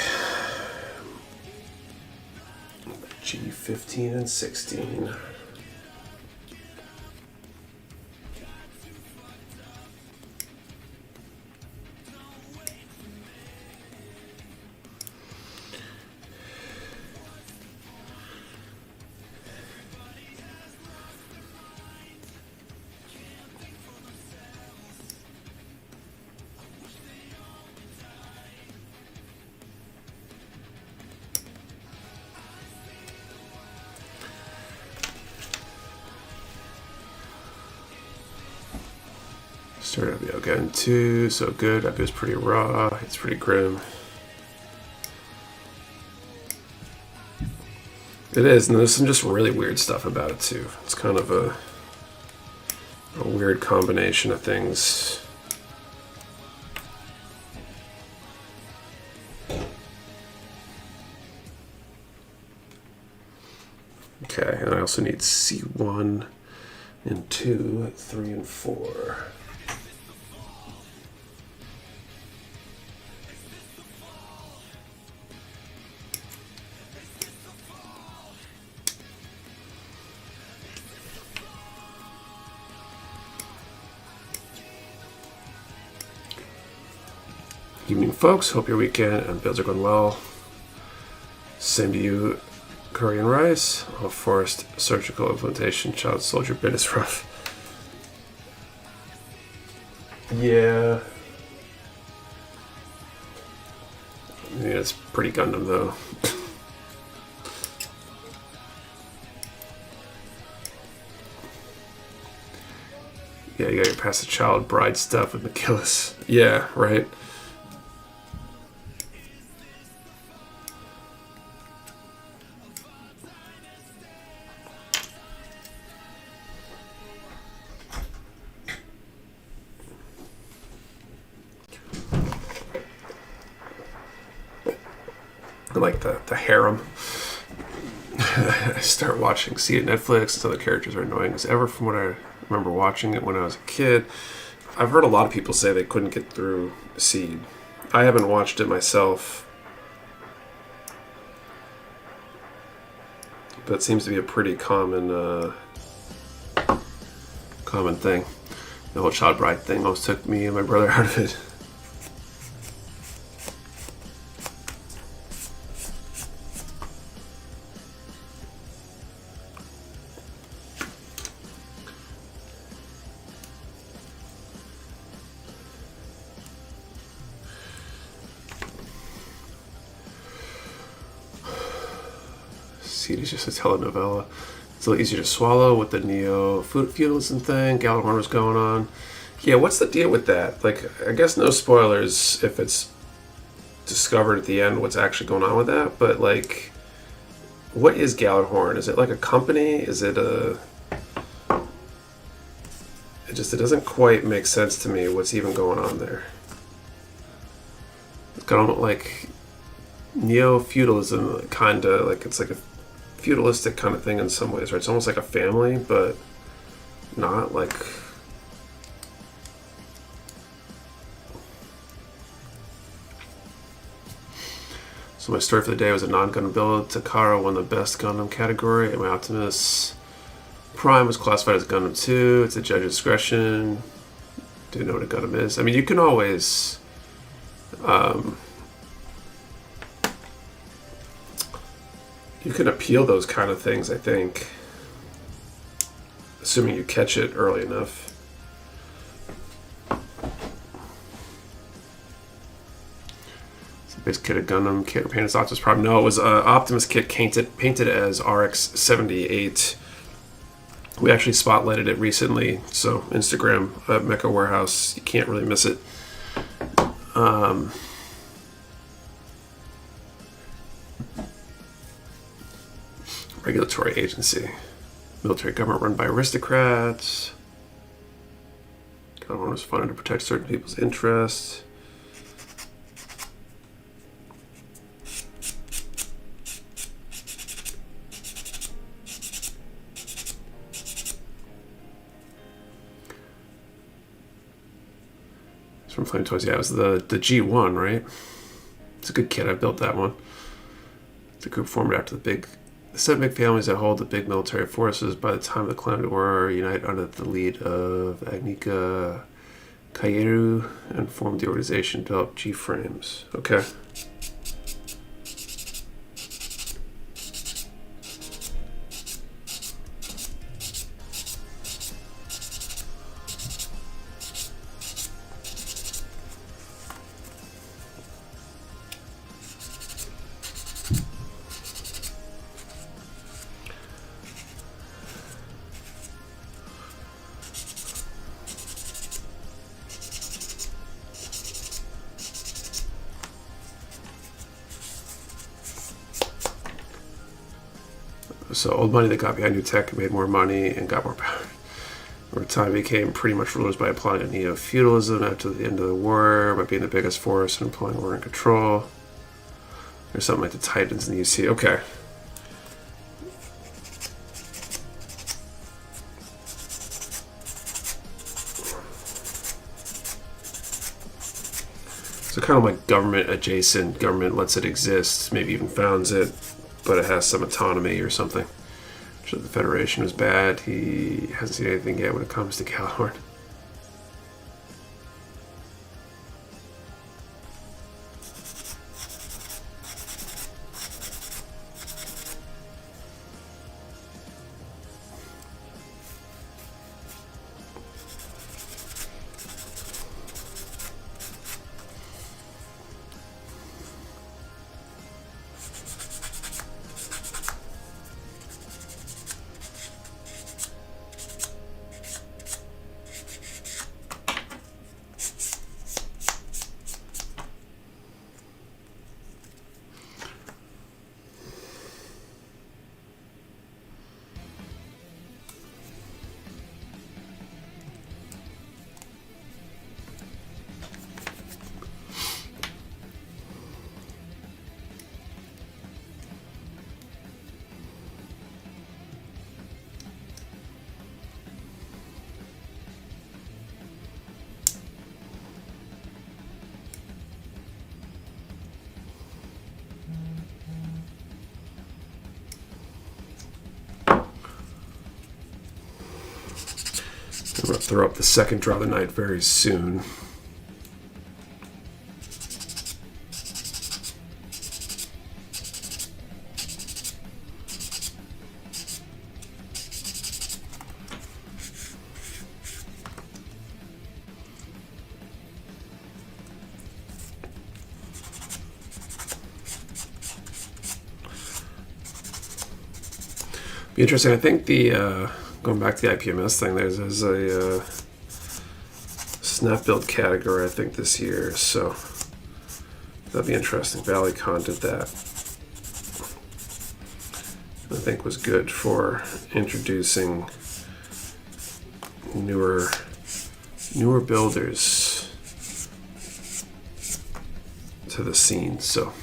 G15 and 16. Started IBO again, 2, so good. IBO's pretty raw, it's pretty grim. It is, and there's some just really weird stuff about it too. It's kind of a weird combination of things. Okay, and I also need C1 and 2, 3, and 4. Evening, folks. Hope your weekend and builds are going well. Same to you, Korean Rice. All forced surgical implantation. Child soldier bit is rough. Yeah. Yeah, it's pretty Gundam though. Yeah, you gotta get past the child bride stuff with McGillis. Yeah, right. I like the harem. I start watching, see it Netflix, and other characters are annoying as ever from what I remember watching it when I was a kid. I've heard a lot of people say they couldn't get through Seed. I haven't watched it myself, but it seems to be a pretty common thing. The whole child bride thing almost took me and my brother out of it. Seed is just a telenovela. It's a little easier to swallow with the neo-feudalism thing. Gallagher was going on. Yeah, what's the deal with that? Like, I guess no spoilers if it's discovered at the end what's actually going on with that. But like, what is Gallagher? Is it like a company? Is it a? It doesn't quite make sense to me what's even going on there. It's kind of like neo-feudalism, kind of like it's like a feudalistic kind of thing in some ways, right? It's almost like a family, but not like. So my story for the day was a non-Gundam build. Takara won the best Gundam category, and my Optimus Prime was classified as Gundam 2. It's a judge discretion. Do you know what a Gundam is? I mean, you can always you can appeal those kind of things, I think, assuming you catch it early enough. So base kit of Gundam kit painted as Optimus Prime. No, it was Optimus kit painted as RX-78. We actually spotlighted it recently, so Instagram, Mecha Warehouse, you can't really miss it. Regulatory agency. Military government run by aristocrats. Government was funded to protect certain people's interests. It's from Flame Toys. Yeah, it was the G1, right? It's a good kit. I built that one. The group formed after the seven big families that hold the big military forces by the time of the Calamity War unite under the lead of Agnika Kayeru and formed the organization to develop G-frames. Okay. So old money that got behind new tech and made more money and got more power. Over time became pretty much rulers by applying a neo-feudalism after the end of the war, by being the biggest force and employing order and control. Or something like the Titans in the UC. Okay. So kind of like government adjacent. Government lets it exist, maybe even founds it, but it has some autonomy or something. So the Federation was bad. He hasn't seen anything yet when it comes to Gallagher. I'm going to throw up the second draw of the night very soon. Be interesting. I think the going back to the IPMS thing, there's a snap build category I think this year, so that'd be interesting. ValleyCon did that. I think was good for introducing newer builders to the scene. So.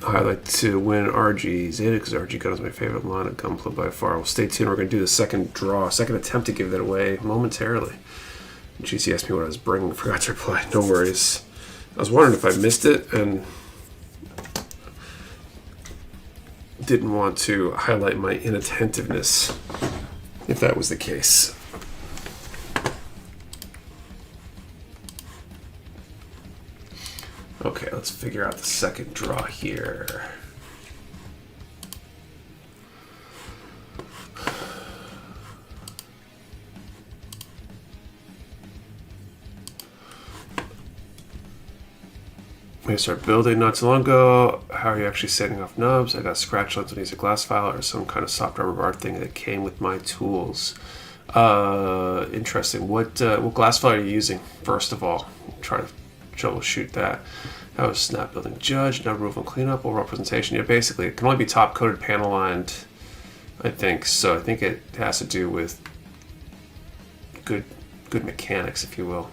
I'd like to win RG Zeta because RG Gundam is my favorite line of Gunpla by far. Well, stay tuned. We're going to do the second attempt to give that away momentarily. GC asked me what I was bringing. Forgot to reply. No worries. I was wondering if I missed it and didn't want to highlight my inattentiveness if that was the case. Okay, let's figure out the second draw here. We start building not too long ago. How are you actually setting off nubs? I got scratch lines when I use a glass file or some kind of soft rubber bar thing that came with my tools. Interesting. What glass file are you using? First of all, try to troubleshoot that. That was snap building judge, nub removal and cleanup, overall presentation. Yeah, basically it can only be top coated panel lined, I think. So I think it has to do with good mechanics, if you will.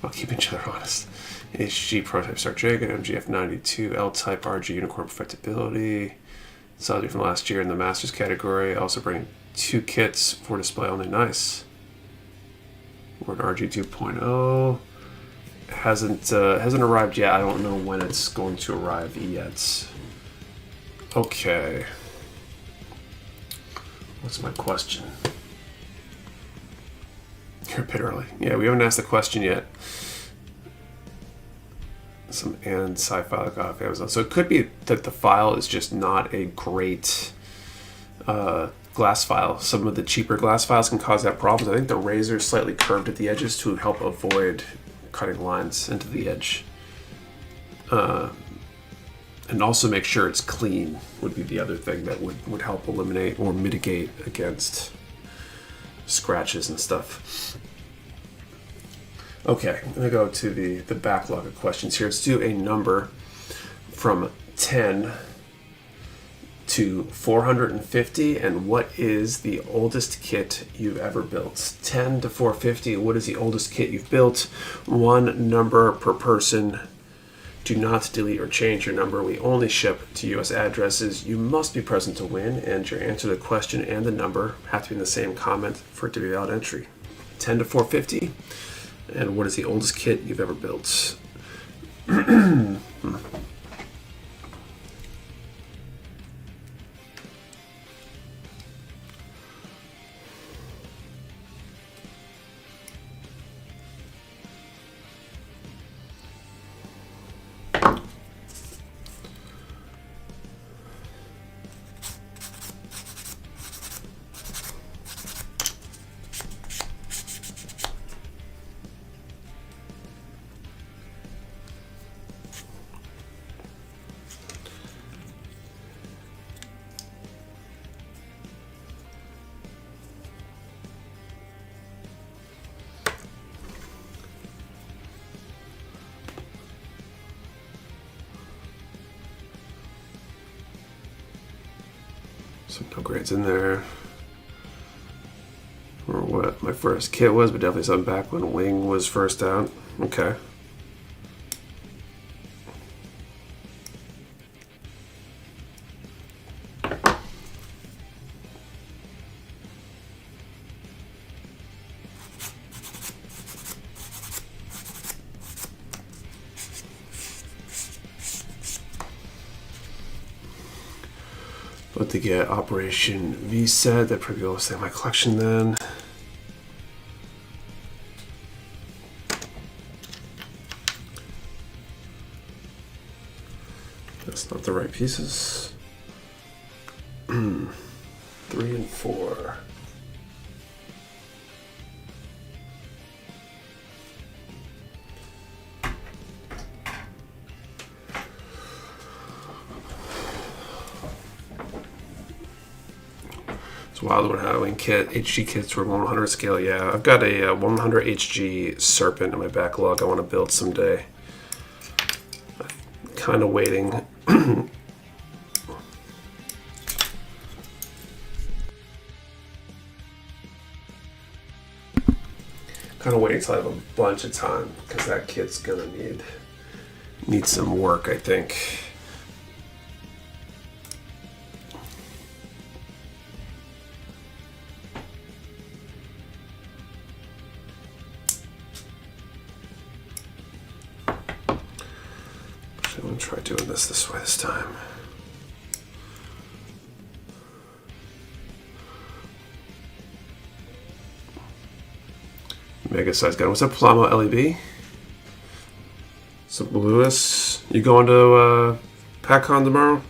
I'll keep each other honest. HG prototype Star Dragon, MGF92, L-type RG Unicorn Perfectibility. Saw you from last year in the Masters category. Also bring 2 kits for display only. Nice. We're at RG 2.0. Hasn't arrived yet. I don't know when it's going to arrive yet. Okay. What's my question? You're a bit early. Yeah, we haven't asked the question yet. Some and sci-fi like off Amazon. So it could be that the file is just not a great glass file. Some of the cheaper glass files can cause that problem. I think the razor is slightly curved at the edges to help avoid cutting lines into the edge. And also make sure it's clean would be the other thing that would help eliminate or mitigate against scratches and stuff. Okay, I'm going to go to the backlog of questions here. Let's do a number from 10 to 450, and what is the oldest kit you've ever built? 10 to 450, what is the oldest kit you've built? One number per person. Do not delete or change your number. We only ship to US addresses. You must be present to win, and your answer to the question and the number have to be in the same comment for it to be valid entry. 10 to 450, and what is the oldest kit you've ever built? Some no grades in there. Or what my first kit was, but definitely something back when Wing was first out. Okay. About to get Operation V set. That probably will stay in my collection then. That's not the right pieces. 3 and 4. It's wild when Halloween kit. HG kits were 100 scale. Yeah, I've got a 100 HG Serpent in my backlog I want to build someday. Kind of waiting. Kind of waiting till I have a bunch of time because that kit's gonna need some work, I think. I'm gonna try doing this way this time. Mega size gun. What's up, Plamo LEB? What's up, Lewis? You going to PACCON tomorrow?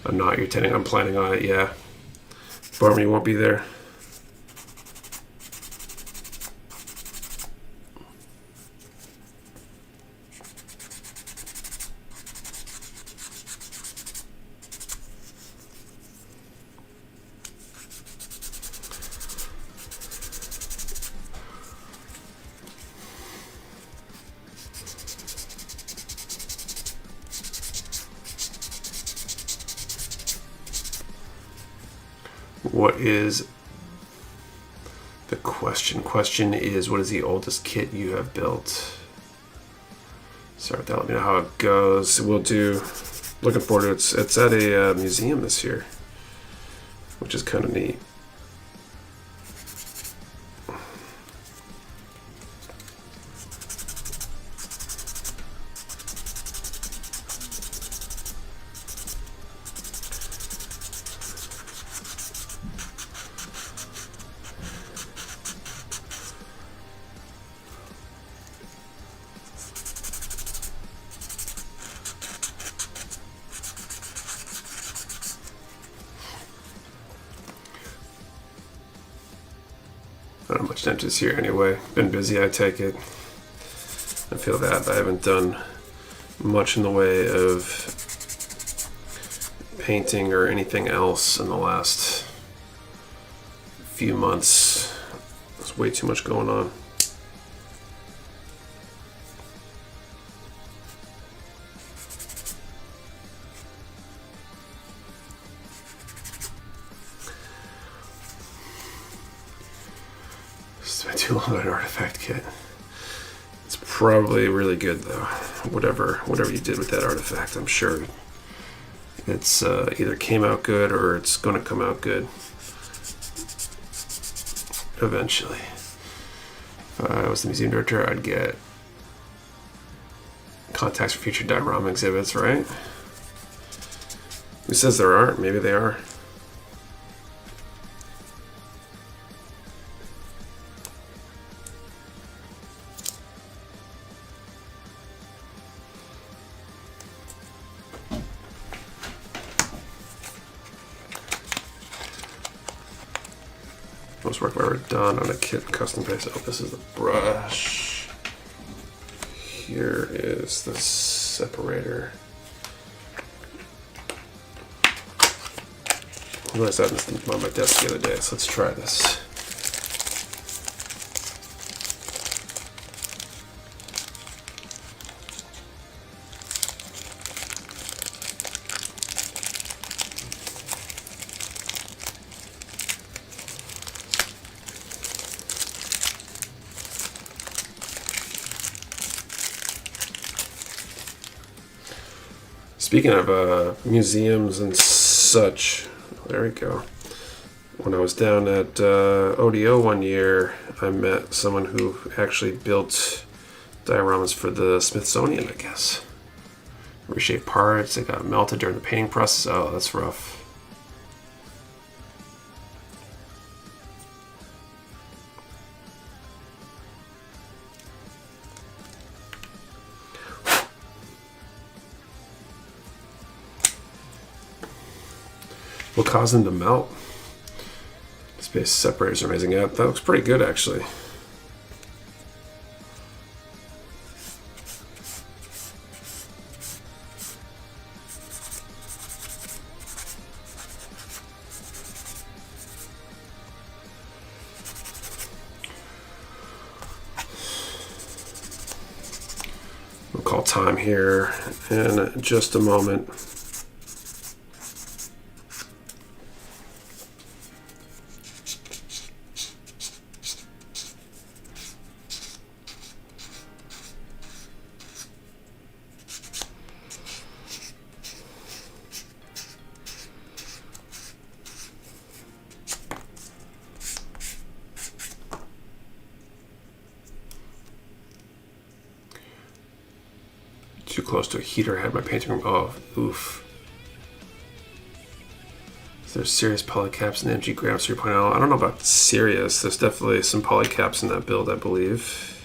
I'm not. You're intending. I'm planning on it. Yeah. Bummer you won't be there. What is the question? Question is, what is the oldest kit you have built? Sorry about that. Let me know how it goes. We'll do. Looking forward to it. It's at a museum this year, which is kind of neat. Not much time this year anyway. Been busy, I take it. I feel that. I haven't done much in the way of painting or anything else in the last few months. There's way too much going on. Spent too long on an artifact kit. It's probably really good though. Whatever you did with that artifact, I'm sure it's either came out good or it's going to come out good eventually. If I was the museum director, I'd get contacts for future diorama exhibits, right? Who says there aren't? Maybe they are. Most work I've ever done on a kit custom paste. Oh, this is the brush. Here is the separator. I realized I had this on my desk the other day, so let's try this. Speaking of museums and such, there we go. When I was down at ODO one year, I met someone who actually built dioramas for the Smithsonian, I guess. Reshaped parts, they got melted during the painting process. Oh, that's rough. What caused them to melt? Space separators are amazing. Yeah, that looks pretty good actually. We'll call time here in just a moment. Too close to a heater. I had my painting room. Oh, oof. There's serious polycaps in the MG Grams 3.0. I don't know about serious. There's definitely some polycaps in that build, I believe.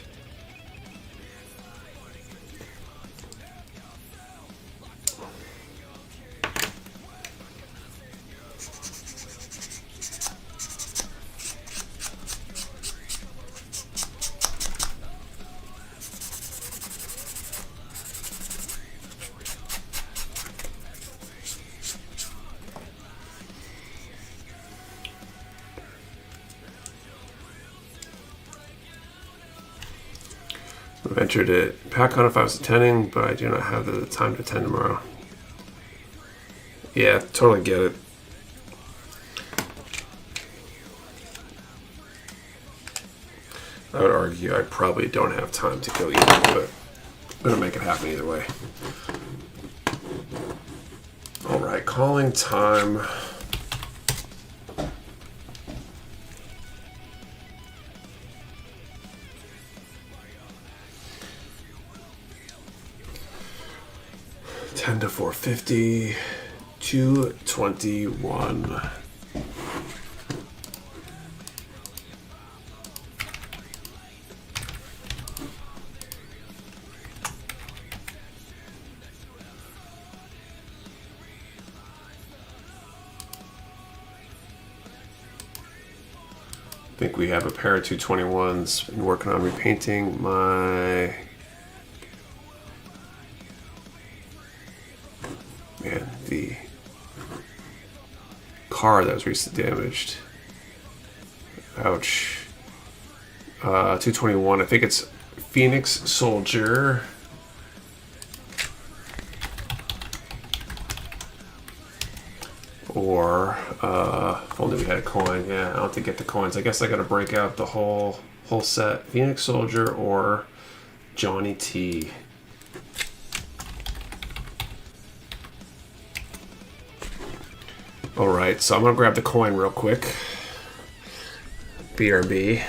I've entered it PACCON if I was attending, but I do not have the time to attend tomorrow. Yeah, totally get it. I would argue I probably don't have time to go either, but I'm gonna make it happen either way. All right, calling time. To 450, 221. I think we have a pair of 221s. Been working on repainting my. Man, the car that was recently damaged. Ouch. 221. I think it's Phoenix Soldier. Or if only we had a coin. Yeah, I don't have to get the coins. I guess I got to break out the whole set. Phoenix Soldier or Johnny T. All right, so I'm gonna grab the coin real quick. BRB.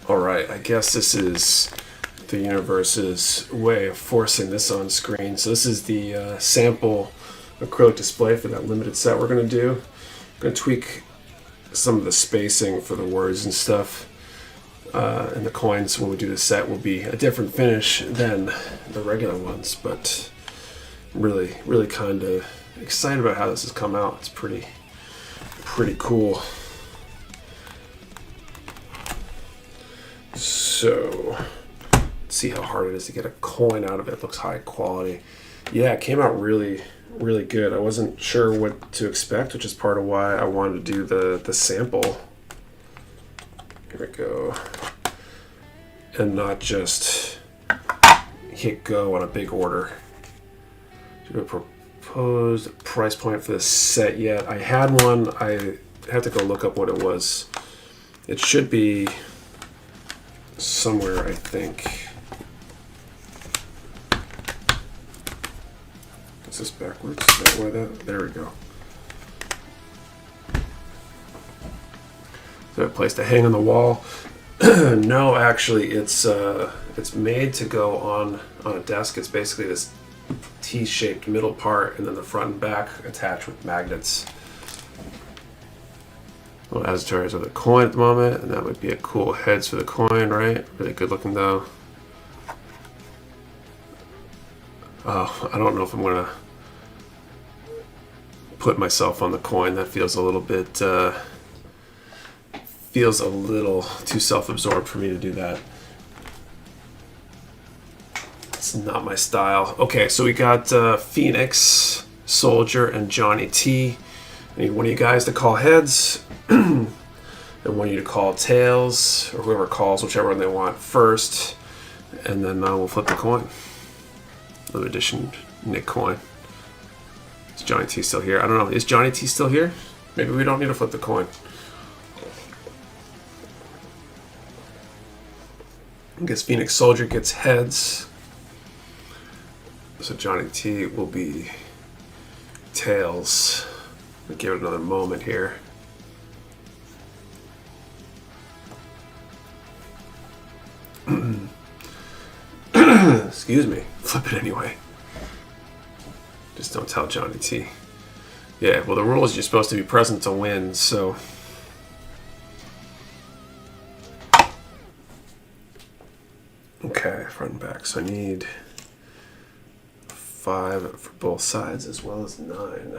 Alright, I guess this is the universe's way of forcing this on screen. So this is the sample acrylic display for that limited set we're going to do. I'm going to tweak some of the spacing for the words and stuff. And the coins, when we do the set, will be a different finish than the regular ones. But really, really kind of excited about how this has come out. It's pretty cool. So, let's see how hard it is to get a coin out of it. It looks high quality. Yeah, it came out really, really good. I wasn't sure what to expect, which is part of why I wanted to do the sample There we go. And not just hit go on a big order. Do a proposed price point for this set yet? I had one. I have to go look up what it was. It should be somewhere, I think. Is this backwards? Is that why that? There we go. Is there a place to hang on the wall? No, actually, it's made to go on a desk. It's basically this T-shaped middle part, and then the front and back attached with magnets. Well, Azatars of the coin at the moment, and that would be a cool heads for the coin, right? Really good looking though. Oh, I don't know if I'm gonna put myself on the coin. That feels a little bit too self-absorbed for me to do that. It's not my style. Okay, so we got Phoenix, Soldier, and Johnny T. I need one of you guys to call heads, and one of you to call tails, or whoever calls, whichever one they want first, and then we'll flip the coin. Another edition Nick coin. Is Johnny T still here? I don't know. Is Johnny T still here? Maybe we don't need to flip the coin. I guess Phoenix Soldier gets heads. So Johnny T will be tails. We'll give it another moment here. Excuse me. Flip it anyway. Just don't tell Johnny T. Yeah, well, the rule is you're supposed to be present to win, so. Okay, front and back. So I need 5 for both sides as well as 9.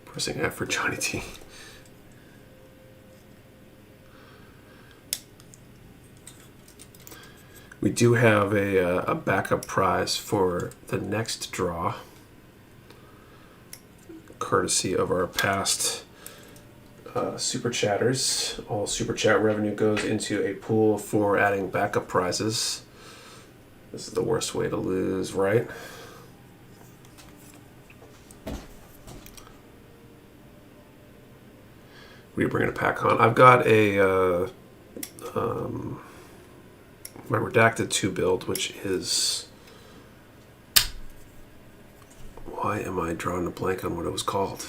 Pressing F for Johnny T. We do have a backup prize for the next draw, courtesy of our past super chatters. All super chat revenue goes into a pool for adding backup prizes. This is the worst way to lose, right? What are you bringing a pack on? I've got a my Redacted 2 build, which is... Why am I drawing a blank on what it was called?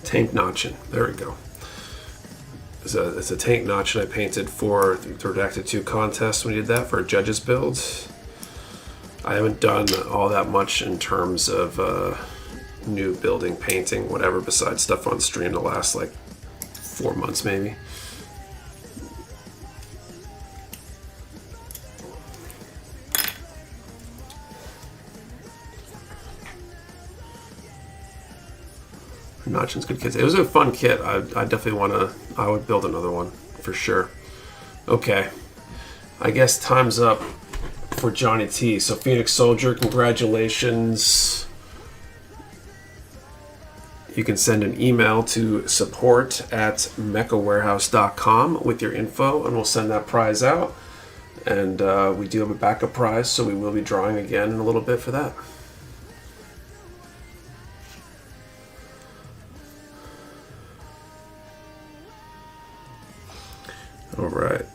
Tank Notchin. There we go. It's a tank notchin I painted for the Redacted 2 contest when we did that for a judge's build. I haven't done all that much in terms of new building, painting, whatever, besides stuff on stream the last like 4 months maybe. Notchin's good kits. It was a fun kit. I definitely I would build another one for sure. Okay, I guess time's up for Johnny T. So Phoenix Soldier, congratulations. You can send an email to support@mechawarehouse.com with your info, and we'll send that prize out. And we do have a backup prize, so we will be drawing again in a little bit for that. All right.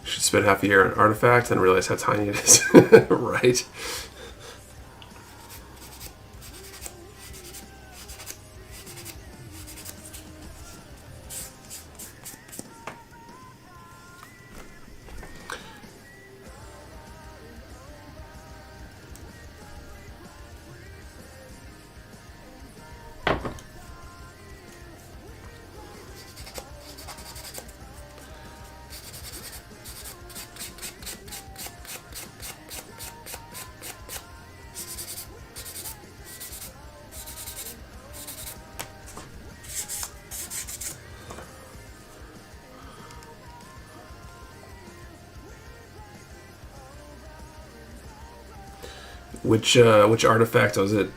Should spend half a year on Artifact and realize how tiny it is. Right. Which artifact was it,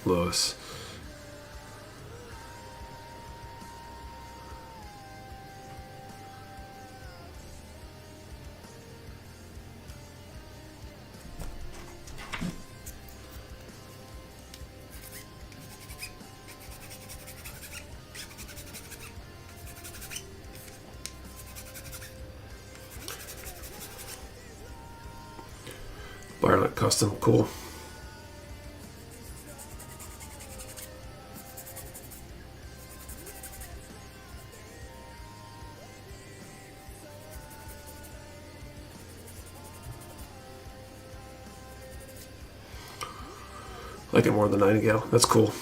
Lois? Violet custom, cool. Like it more than Nightingale. That's cool.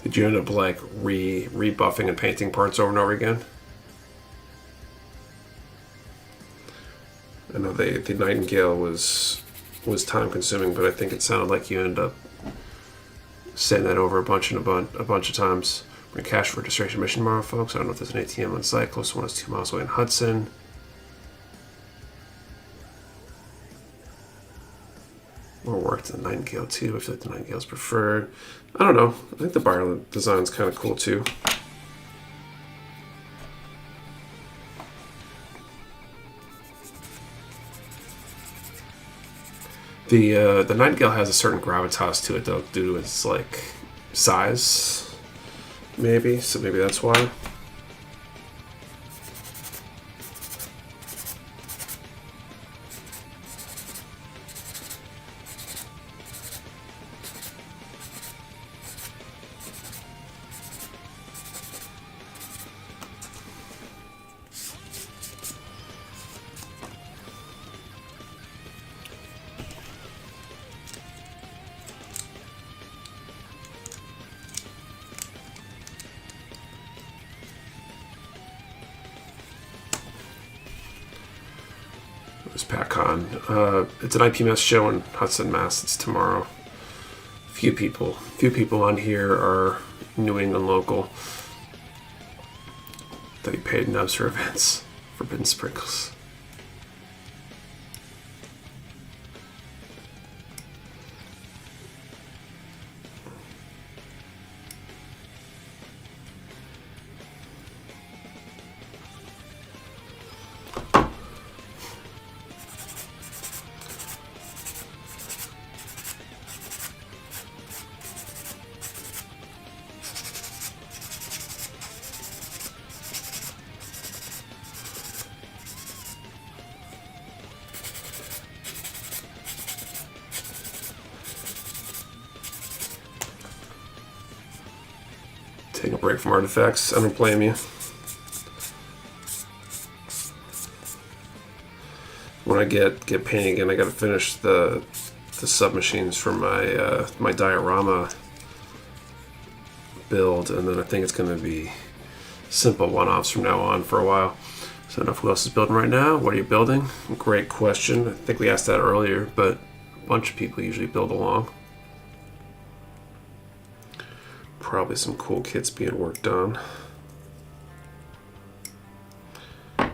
Did you end up like rebuffing and painting parts over and over again? I know the Nightingale was time consuming, but I think it sounded like you ended up saying that over a bunch of times. We're gonna cash for registration mission tomorrow, folks. I don't know if there's an ATM on site. Closest one is 2 miles away in Hudson. More work to the Nightingale too. I feel like the Nightingale's preferred. I don't know. I think the bar design's kind of cool too. The Nightingale has a certain gravitas to it though, due to its like size, maybe. So maybe that's why. PacCon. It's an IPMS show in Hudson, Mass. It's tomorrow. Few people on here are New England local. They paid nubs for events. Forbidden Sprinkles. Take a break from artifacts. I don't blame you. When I get painting again, I got to finish the submachines for my my diorama build, and then I think it's going to be simple one-offs from now on for a while. So I don't know who else is building right now. What are you building? Great question. I think we asked that earlier, but a bunch of people usually build along. Probably some cool kits being worked on. I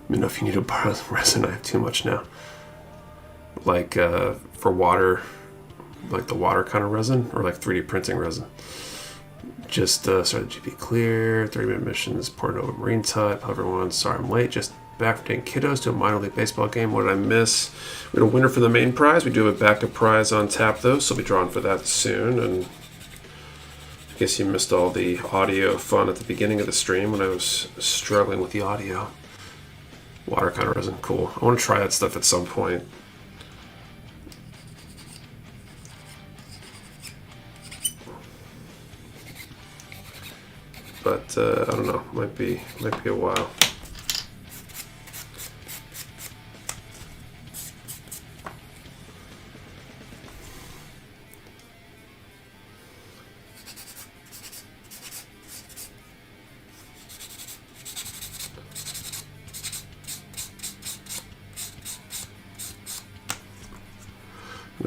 don't know if you need to borrow the resin. I have too much now. Like for water, like the water kind of resin, or like 3D printing resin. Just started GP clear, 30-minute missions, Port Nova Marine type. Hello everyone, sorry I'm late. Just back from taking kiddos to a minor league baseball game. What did I miss? We had a winner for the main prize. We do have a backup prize on tap though, so we'll be drawing for that soon. And I guess you missed all the audio fun at the beginning of the stream when I was struggling with the audio. Water kind of resin, cool. I want to try that stuff at some point. But I don't know, might be a while.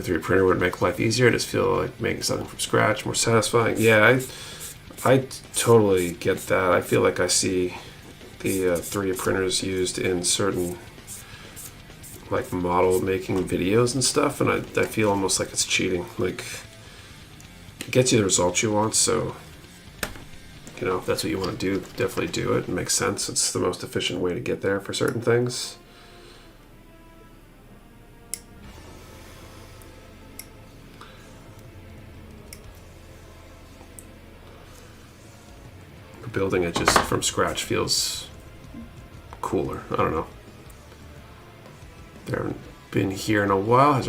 3D printer would make life easier. I just feel like making something from scratch more satisfying. Yeah, I totally get that. I feel like I see the 3D printers used in certain like model making videos and stuff, and I feel almost like it's cheating. Like, it gets you the results you want, so you know, if that's what you want to do, definitely do it. It makes sense. It's the most efficient way to get there for certain things. Building it just from scratch feels cooler. I don't know. They haven't been here in a while. How's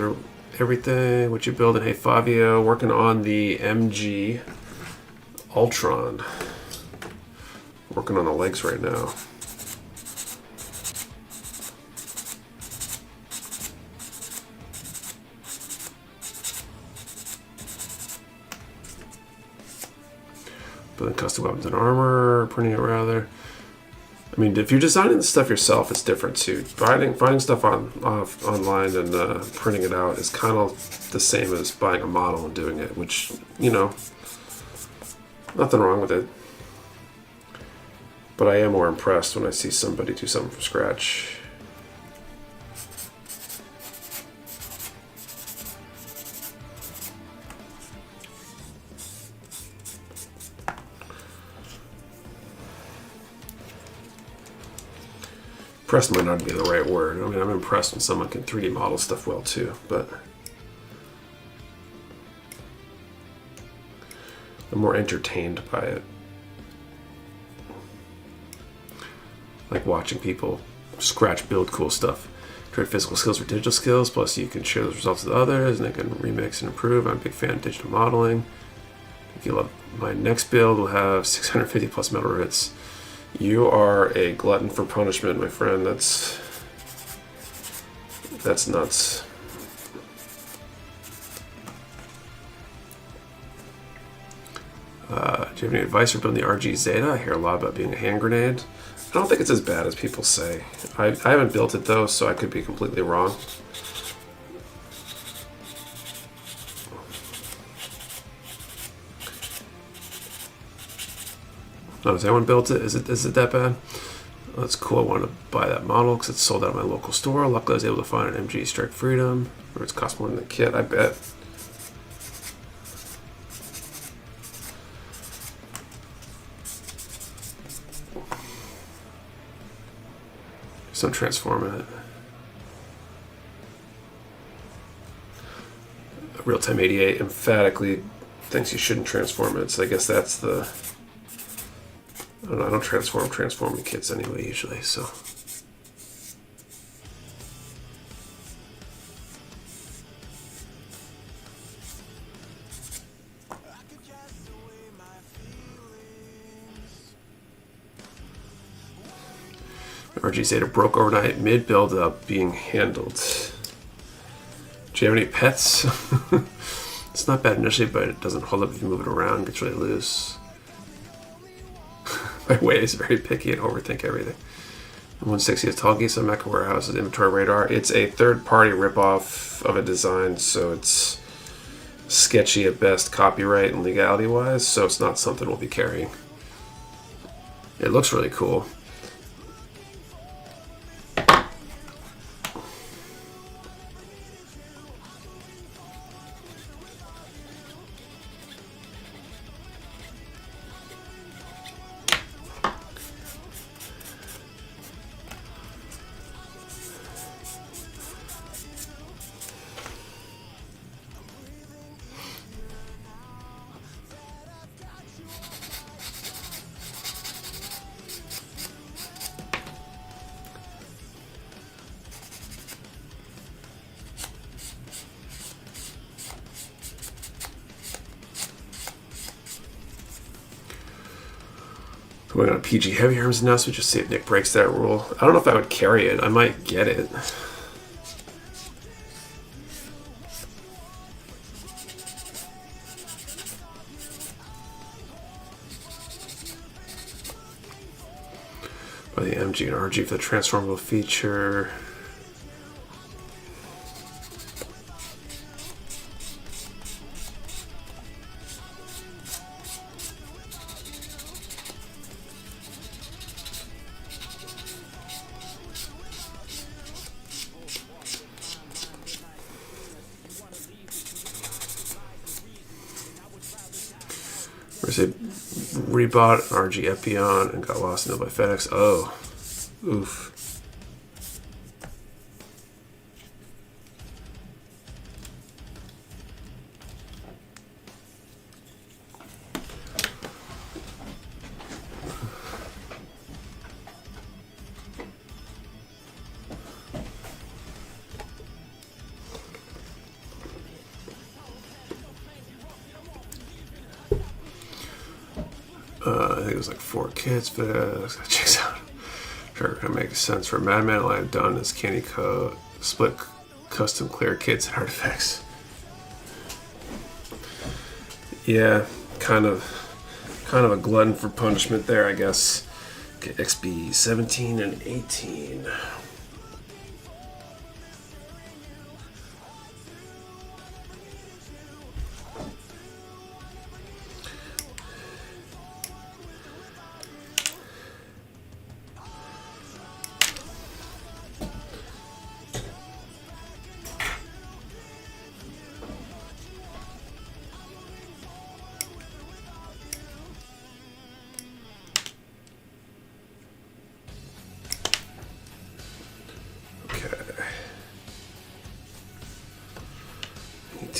everything? What you building? Hey, Fabio, working on the MG Altron. Working on the legs right now. Building custom weapons and armor, printing it rather. I mean, if you're designing the stuff yourself, it's different too. Finding stuff online and printing it out is kind of the same as buying a model and doing it, which, you know, nothing wrong with it. But I am more impressed when I see somebody do something from scratch. Impressed might not be the right word. I mean, I'm impressed when someone can 3D model stuff well too, but I'm more entertained by it. Like watching people scratch build cool stuff. Trade physical skills or digital skills, plus you can share those results with others and they can remix and improve. I'm a big fan of digital modeling. If you love my next build, will have 650 plus metal rivets. You are a glutton for punishment, my friend. That's nuts. Do you have any advice for building the RG Zeta? I hear a lot about being a hand grenade. I don't think it's as bad as people say. I haven't built it though, so I could be completely wrong. Oh, has anyone built it? Is it that bad? Oh, that's cool. I wanted to buy that model because it's sold out of my local store. Luckily, I was able to find an MG Strike Freedom, or it's cost more than the kit, I bet. Some transform it. Real-time 88 emphatically thinks you shouldn't transform it, so I guess that's the... I don't know, I don't transform kits anyway usually, so. RG Zeta broke overnight mid-build up being handled. Do you have any pets? It's not bad initially, but it doesn't hold up if you move it around. It gets really loose. My way is very picky and overthink everything. 160 is Tall Geese on Mecha Warehouse's inventory radar. It's a third-party ripoff of a design, so it's sketchy at best copyright and legality-wise, so it's not something we'll be carrying. It looks really cool. Going on PG Heavy Arms announcement, just see if Nick breaks that rule. I don't know if I would carry it. I might get it. By the MG and RG for the transformable feature. Where's it? Rebought an RG Epion and got lost in it by FedEx. Oh, oof. I think it was like 4 kids, but that checks out. Sure, gonna make sense for Madman. All I've done is candy code, split custom clear kits and artifacts. Yeah, kind of a glutton for punishment there, I guess. Okay, XB 17 and 18.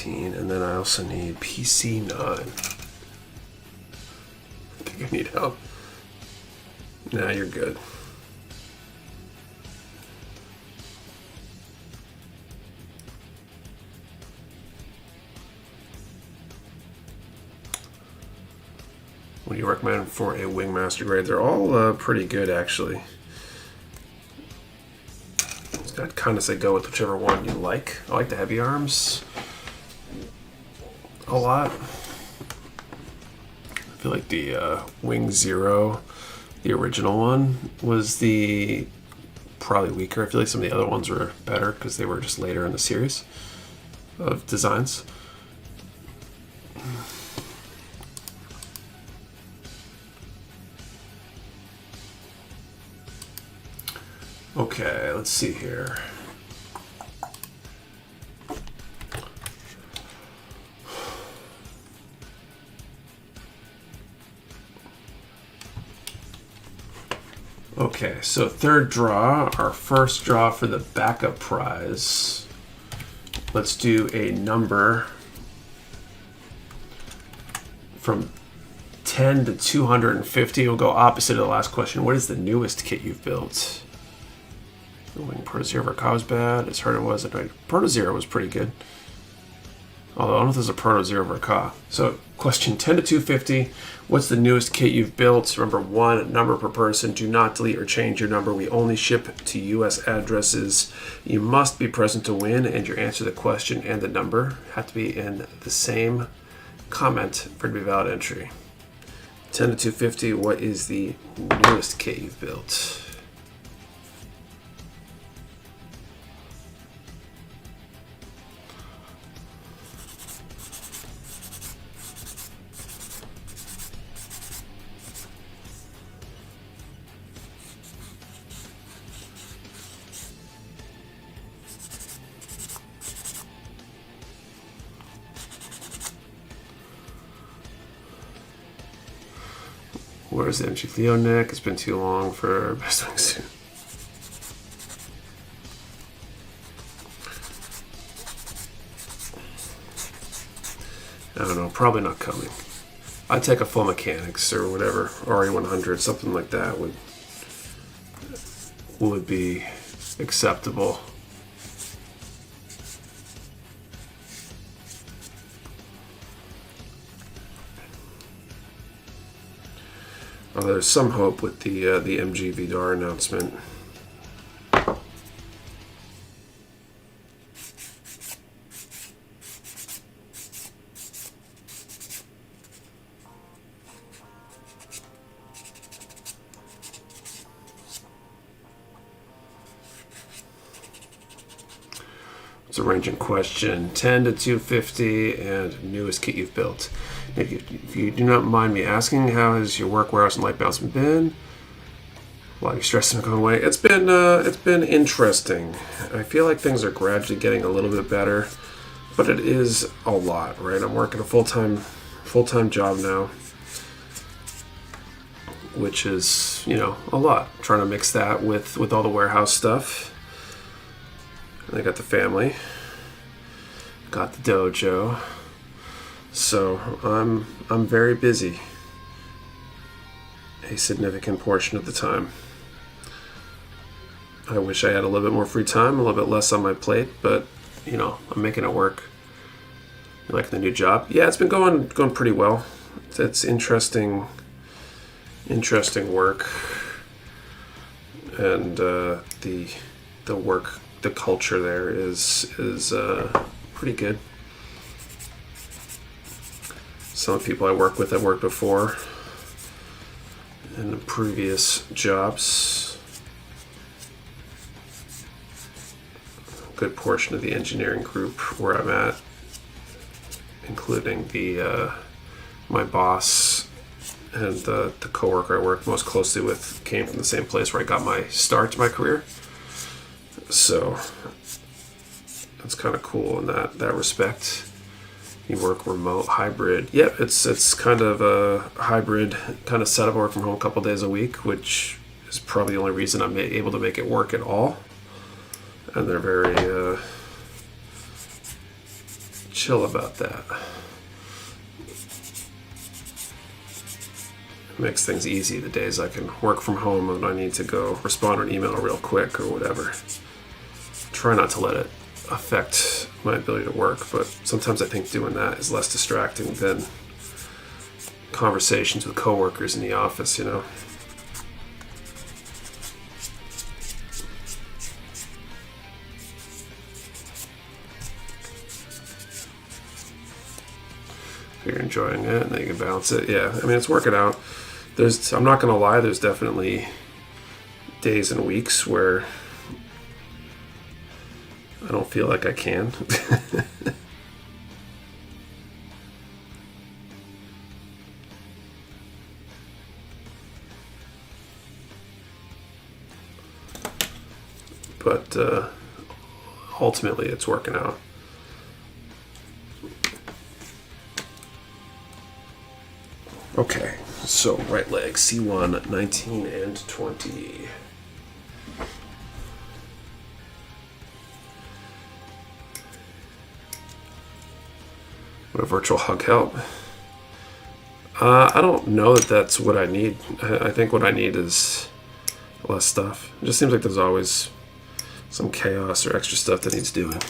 And then I also need PC9. I think I need help. Nah, you're good. What do you recommend for a Wingmaster grade? They're all pretty good, actually. I'd kind of say go with whichever one you like. I like the heavy arms a lot. I feel like the Wing Zero, the original one, was the probably weaker. I feel like some of the other ones were better because they were just later in the series of designs. Okay, let's see here. Okay, so third draw, our first draw for the backup prize. Let's do a number from 10 to 250. We'll go opposite of the last question. What is the newest kit you've built? The Wing Proto Zero Verka was bad. As hard as it was, Proto Zero was pretty good. Although I don't know if there's a Proto Zero Verka. So question 10 to 250. What's the newest kit you've built? Remember, 1 number per person. Do not delete or change your number. We only ship to US addresses. You must be present to win, and your answer to the question and the number have to be in the same comment for it to be valid entry. 10 to 250. What is the newest kit you've built? Where's the MG Leo neck? It's been too long for best wingsuit. I don't know, probably not coming. I'd take a full mechanics or whatever, RE100, something like that would be acceptable. Although there's some hope with the MG Vidar announcement. It's a ranging question. 10 to 250 and newest kit you've built. If you do not mind me asking, how has your work, warehouse, and light balance been? A lot of stress has gone away. It's been interesting. I feel like things are gradually getting a little bit better, but it is a lot, right? I'm working a full-time job now. which is, you know, a lot. Trying to mix that with all the warehouse stuff. And I got the family, got the dojo, so I'm very busy a significant portion of the time. I wish I had a little bit more free time, a little bit less on my plate, but you know, I'm making it work. You liking the new job? Yeah, it's been going pretty well. It's interesting work, and the work, the culture there is pretty good. Some people I work with, I've worked before in the previous jobs. A good portion of the engineering group where I'm at, including the my boss and the coworker I work most closely with, came from the same place where I got my start to my career. So that's kind of cool in that respect. You work remote, hybrid. Yep, it's kind of a hybrid kind of setup. I work from home a couple days a week, which is probably the only reason I'm able to make it work at all. And they're very chill about that. It makes things easy the days I can work from home and I need to go respond to an email real quick or whatever. Try not to let it affect my ability to work, but sometimes I think doing that is less distracting than conversations with coworkers in the office, you know. If you're enjoying it and then you can balance it. Yeah, I mean, it's working out. I'm not gonna lie, there's definitely days and weeks where I don't feel like I can. But ultimately it's working out. Okay, so right leg, C1, 19 and 20. Would a virtual hug help? I don't know that that's what I need. I think what I need is less stuff. It just seems like there's always some chaos or extra stuff that needs doing.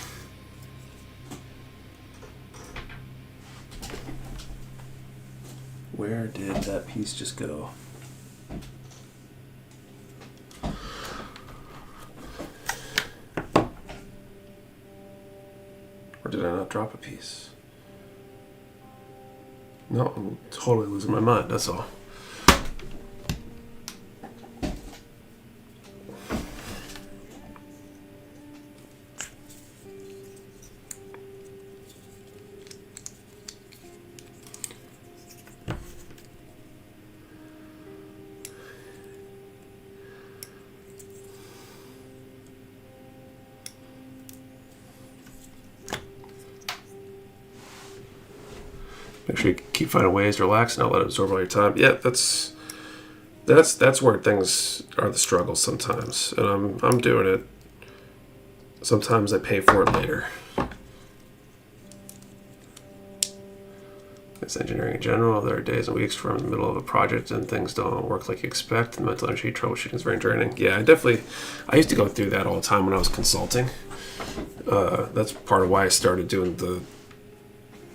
Where did that piece just go? Or did I not drop a piece? No, I'm totally losing my mind, that's all. Make sure you keep finding ways to relax and not let it absorb all your time. Yeah, that's where things are the struggles sometimes, and I'm doing it. Sometimes I pay for it later. It's engineering in general. There are days and weeks from the middle of a project and things don't work like you expect. And mental energy troubleshooting is very draining. Yeah, I used to go through that all the time when I was consulting. That's part of why I started doing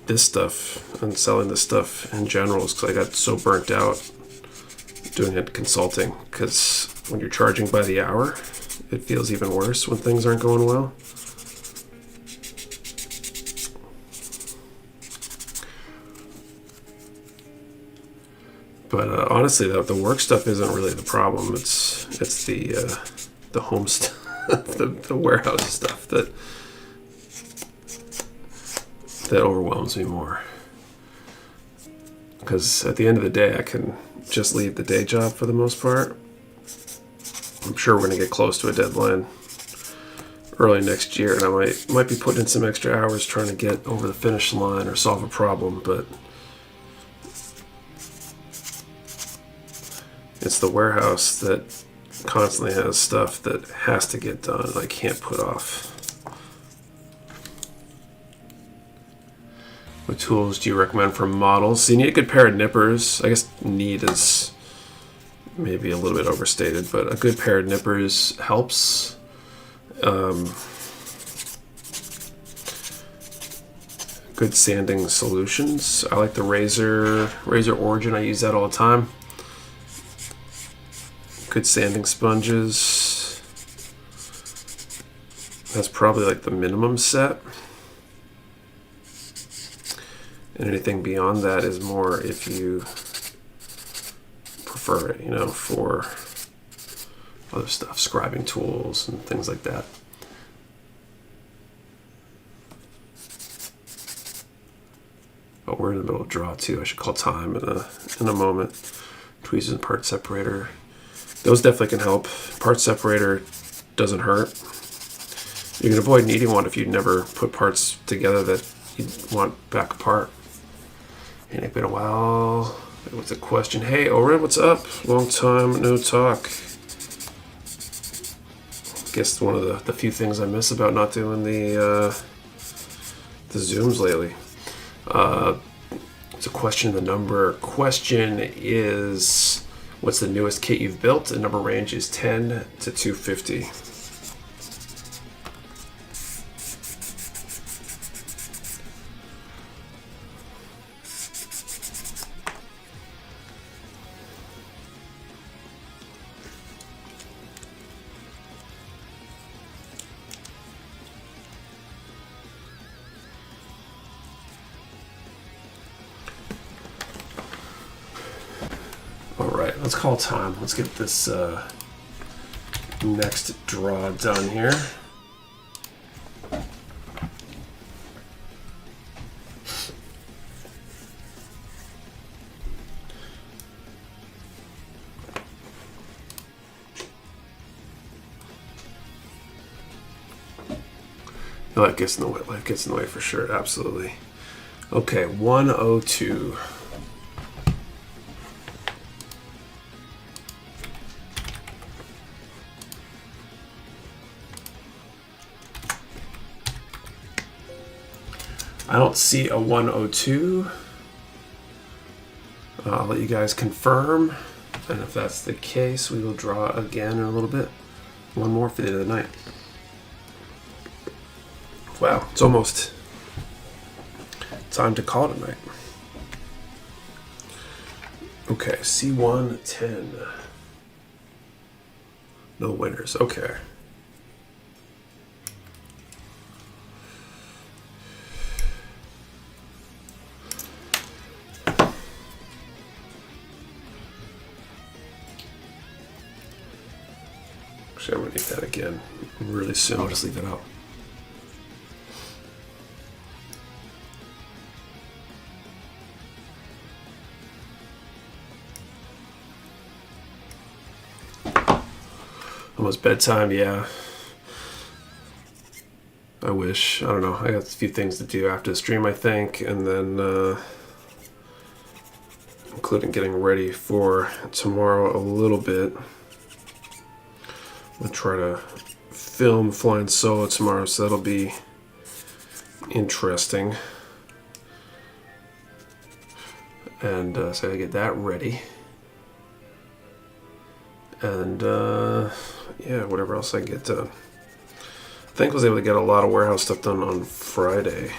this stuff and selling this stuff in general, is because I got so burnt out doing it consulting. Because when you're charging by the hour, it feels even worse when things aren't going well. But honestly, the work stuff isn't really the problem. It's the home stuff, the warehouse stuff that overwhelms me more. Because at the end of the day, I can just leave the day job for the most part. I'm sure we're going to get close to a deadline early next year, and I might be putting in some extra hours trying to get over the finish line or solve a problem, but It's the warehouse that constantly has stuff that has to get done and I can't put off. What tools do you recommend for models? So you need a good pair of nippers. I guess need is maybe a little bit overstated, but a good pair of nippers helps. Good sanding solutions. I like the Razor Origin. I use that all the time. Good sanding sponges. That's probably like the minimum set. And anything beyond that is more if you prefer it, you know, for other stuff, scribing tools and things like that. But we're in the middle of draw too. I should call time in a moment. Tweezers and part separator. Those definitely can help. Part separator doesn't hurt. You can avoid needing one if you never put parts together that you want back apart. And it's been a while. What's the question? Hey, Oren, what's up? Long time no talk. Guess one of the few things I miss about not doing the Zooms lately. It's a question. The number question is, what's the newest kit you've built? The number range is 10 to 250. Let's call time. Let's get this next draw done here. Life gets in the way. Life gets in the way for sure. Absolutely. Okay, 102. I don't see a 102. I'll let you guys confirm. And if that's the case, we will draw again in a little bit. One more for the end of the night. Wow, it's almost time to call it a night. Okay, C110. No winners, okay. Actually, I'm gonna need that again really soon. I'll just leave it out. Almost bedtime, yeah. I wish. I don't know. I got a few things to do after the stream, I think, and then including getting ready for tomorrow a little bit. I'll try to film flying solo tomorrow, so that'll be interesting. And so I gotta get that ready. And yeah, whatever else I get done. I think I was able to get a lot of warehouse stuff done on Friday,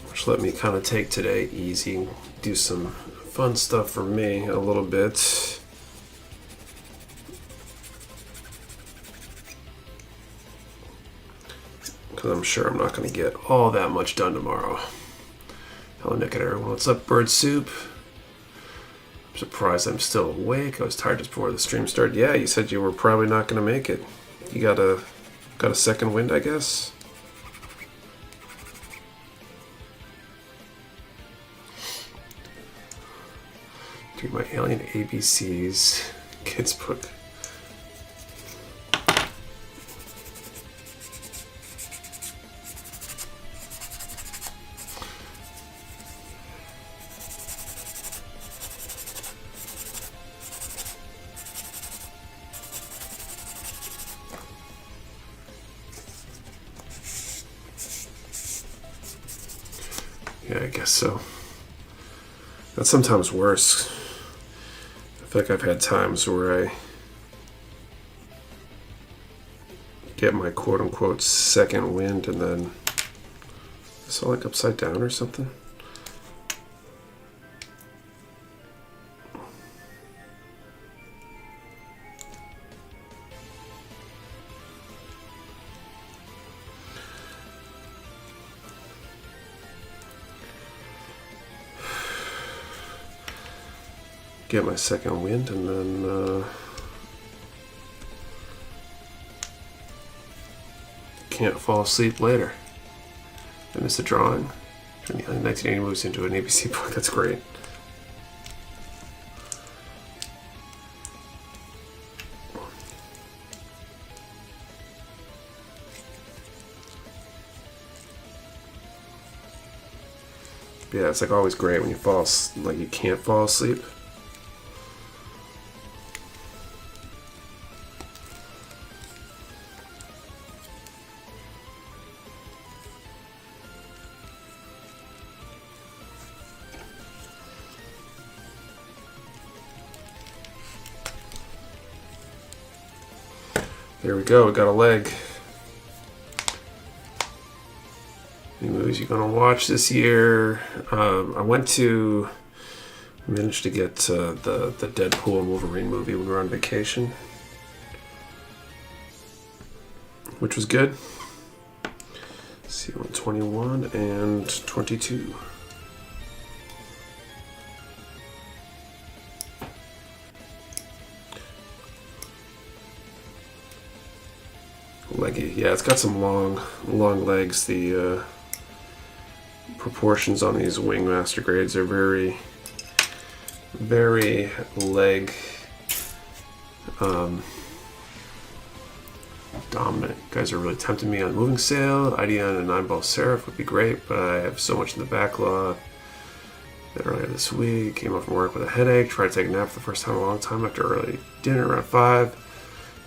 which let me kind of take today easy, do some fun stuff for me a little bit. I'm sure I'm not going to get all that much done tomorrow. Hello, Nick and everyone. What's up, Bird Soup? I'm surprised I'm still awake. I was tired just before the stream started. Yeah, you said you were probably not going to make it. You got a second wind, I guess? Dude, my Alien ABCs kids book. Yeah, I guess so. That's sometimes worse. I feel like I've had times where I get my quote-unquote second wind and then it's all like upside down or something. Get my second wind and then can't fall asleep later. I missed a drawing. Turn the 1980 movies into an ABC book. That's great. Yeah, it's like always great when you fall, like you can't fall asleep. There we go, we got a leg. Any movies you're gonna watch this year? I managed to get the Deadpool and Wolverine movie when we were on vacation, which was good. Let's see, 21 and 22. Leggy, yeah, it's got some long legs. The proportions on these Wingmaster grades are very leg dominant. Guys are really tempting me on moving sale. IDN and 9-ball Seraph would be great, but I have so much in the backlog that earlier this week came off from work with a headache. Tried to take a nap for the first time in a long time after early dinner around 5.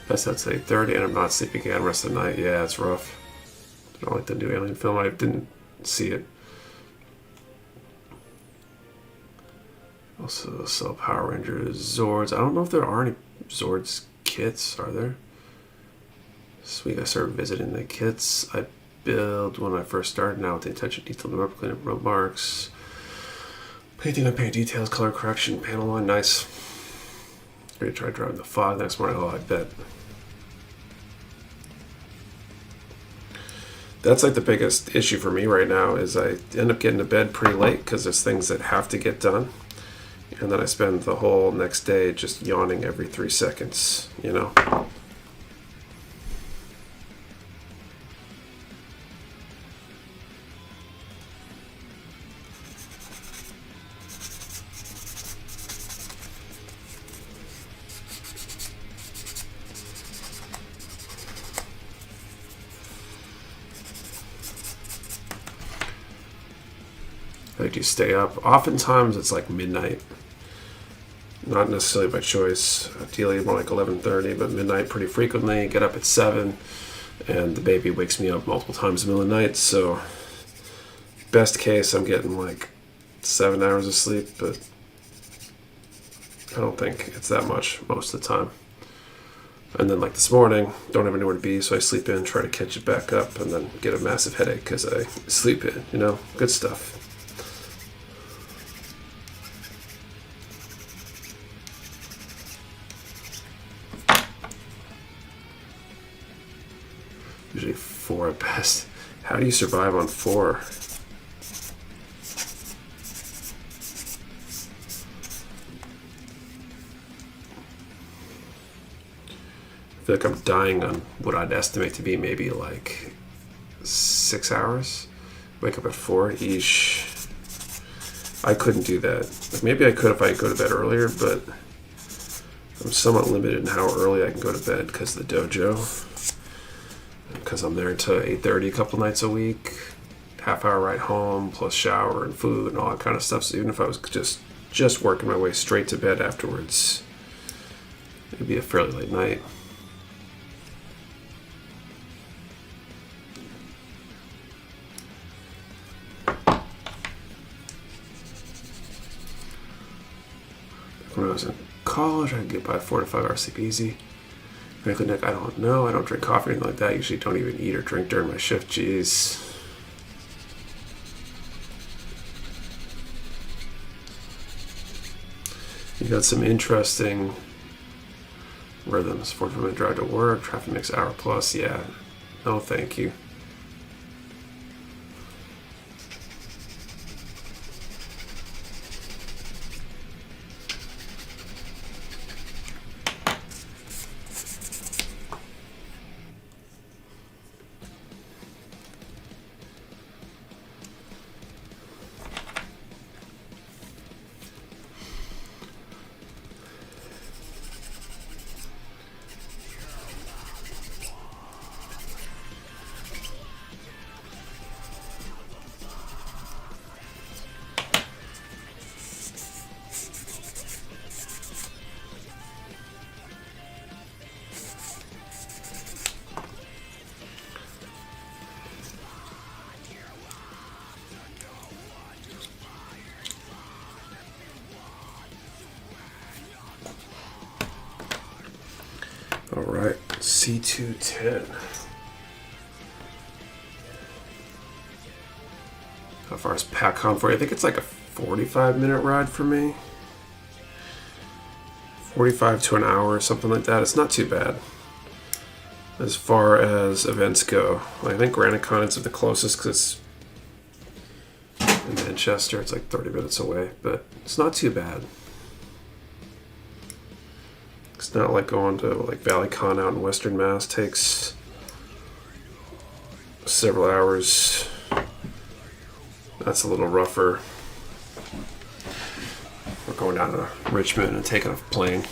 Best I'd say 8:30, and I'm not sleeping again rest of the night. Yeah, it's rough. I don't like the new Alien film. I didn't see it. Also sell Power Rangers, Zords. I don't know if there are any Zords kits, are there? This week I started visiting the kits I built when I first started, now with the attention to detail, numerical and remarks. Painting on paint details, color correction, panel line, nice. Ready to try driving the fog next morning. Oh, I bet. That's like the biggest issue for me right now is I end up getting to bed pretty late because there's things that have to get done. And then I spend the whole next day just yawning every 3 seconds, you know? I do stay up. Oftentimes it's like midnight. Not necessarily by choice. Ideally more like 11:30, but midnight pretty frequently. Get up at 7, and the baby wakes me up multiple times in the middle of the night. So best case, I'm getting like 7 hours of sleep, but I don't think it's that much most of the time. And then like this morning, don't have anywhere to be, so I sleep in, try to catch it back up, and then get a massive headache because I sleep in, you know? Good stuff. Usually 4 at best. How do you survive on 4? I feel like I'm dying on what I'd estimate to be maybe like 6 hours. Wake up at 4. Eesh. I couldn't do that. Maybe I could if I go to bed earlier, but I'm somewhat limited in how early I can go to bed because of the dojo. Because I'm there until 8:30 a couple nights a week, half-hour ride home, plus shower and food and all that kind of stuff. So even if I was just working my way straight to bed afterwards, it'd be a fairly late night. when I was in college, I could get by 4 to 5 hours sleep easy. Frankly, Nick, I don't know. I don't drink coffee or anything like that. I usually don't even eat or drink during my shift. Jeez. You got some interesting rhythms. 45-minute drive to work, traffic mix hour plus. Yeah. No, thank you. All right, C210. How far is PACON for you? I think it's like a 45-minute ride for me. 45 to an hour, something like that. It's not too bad as far as events go. I think GraniteCon is the closest because it's in Manchester. It's like 30 minutes away, but it's not too bad. It's not like going to like ValleyCon out in Western Mass. Takes several hours. That's a little rougher. We're going down to Richmond and taking a plane.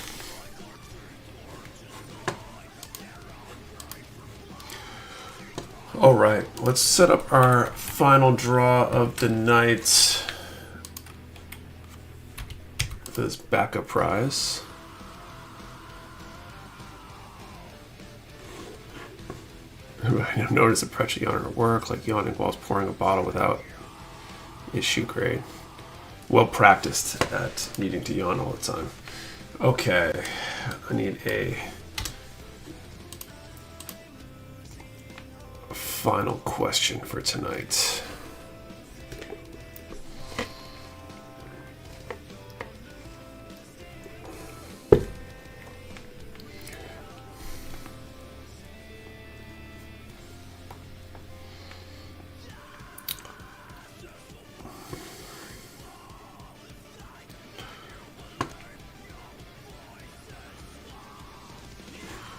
All right, let's set up our final draw of the night for this backup prize. I notice a pressure yawning at work, like yawning whilst pouring a bottle without issue grade. Well practiced at needing to yawn all the time. Okay, I need a final question for tonight.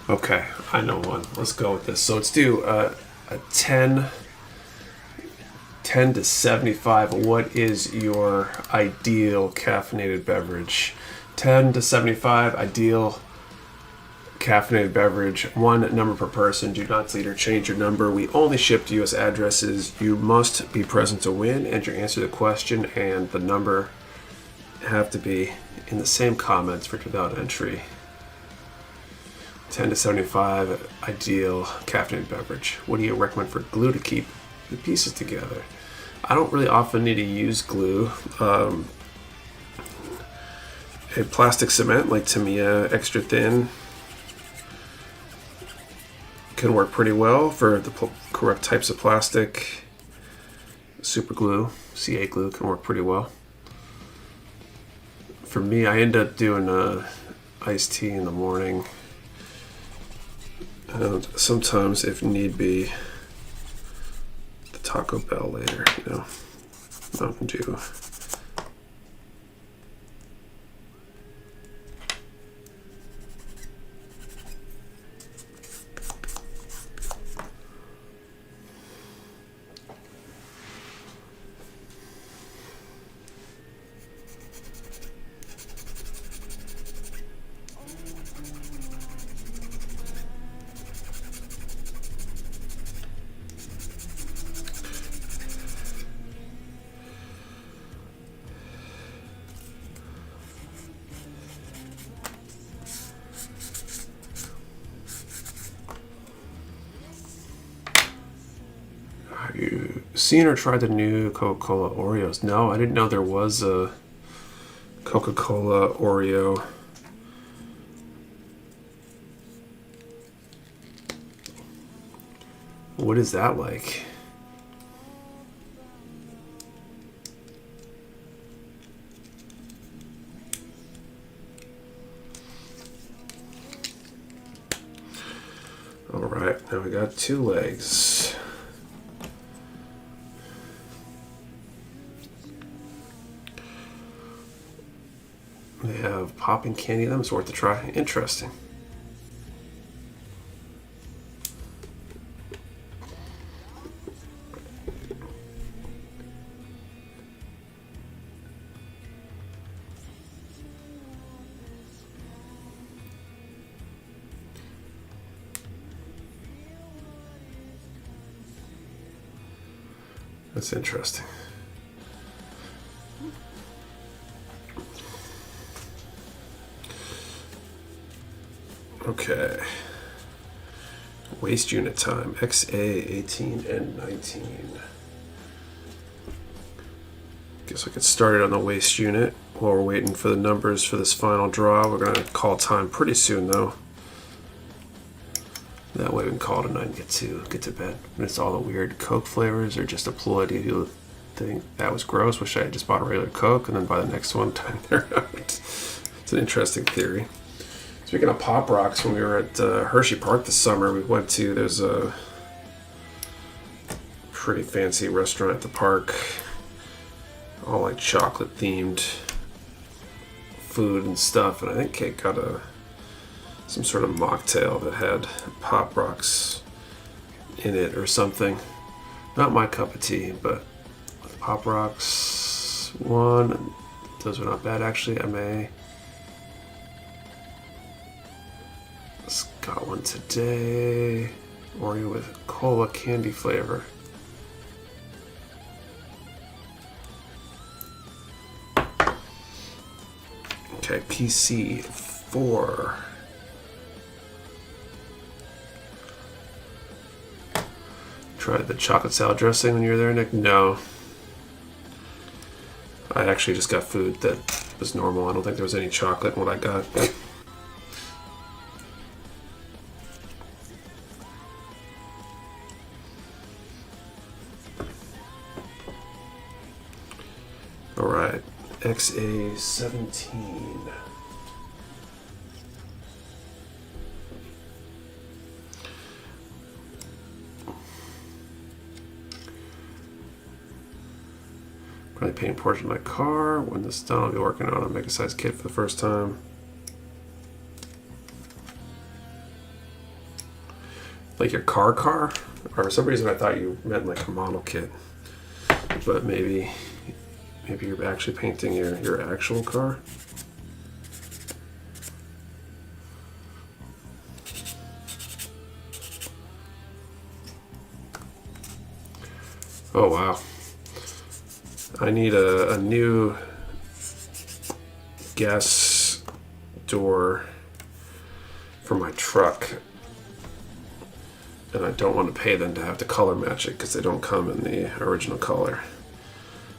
Okay, I know one. Let's go with this. So let's do a 10 to 75. What is your ideal caffeinated beverage? 10 to 75, ideal caffeinated beverage. One number per person. Do not delete or change your number. We only ship to U.S. addresses. You must be present to win, and your answer to the question and the number have to be in the same comments for without entry. 10 to 75, ideal caffeinated beverage. What do you recommend for glue to keep the pieces together? I don't really often need to use glue. A plastic cement like Tamiya extra thin can work pretty well for the correct types of plastic. Super glue, C8 glue can work pretty well. For me, I end up doing iced tea in the morning. And sometimes, if need be, the Taco Bell later, you know, Mountain Dew. Seen or tried the new Coca-Cola Oreos? No, I didn't know there was a Coca-Cola, Oreo. What is that like? All right, now we got 2 legs. They have popping candy in them. It's worth a try. Interesting. That's interesting. Okay. Waste unit time. XA 18 and 19. Guess I get started on the waste unit while we're waiting for the numbers for this final draw. We're gonna call time pretty soon though. That way we can call it a night and get to bed. And it's all the weird Coke flavors or just a ploy to you think that was gross. Wish I had just bought a regular Coke and then buy the next one time they're out. It's an interesting theory. Speaking of Pop Rocks, when we were at Hershey Park this summer, we went to, there's a pretty fancy restaurant at the park, all like chocolate themed food and stuff, and I think Kate got some sort of mocktail that had Pop Rocks in it or something. Not my cup of tea, but Pop Rocks one, those are not bad actually. Got one today. Oreo with cola candy flavor. Okay, PC 4. Tried the chocolate salad dressing when you were there, Nick? No. I actually just got food that was normal. I don't think there was any chocolate in what I got. All right, XA 17. Probably paint a portion of my car. When this is done, I'll be working on a Mega Size kit for the first time. Like your car? Or for some reason I thought you meant like a model kit. But maybe you're actually painting your actual car. Oh wow. I need a new gas door for my truck. And I don't want to pay them to have to color match it because they don't come in the original color.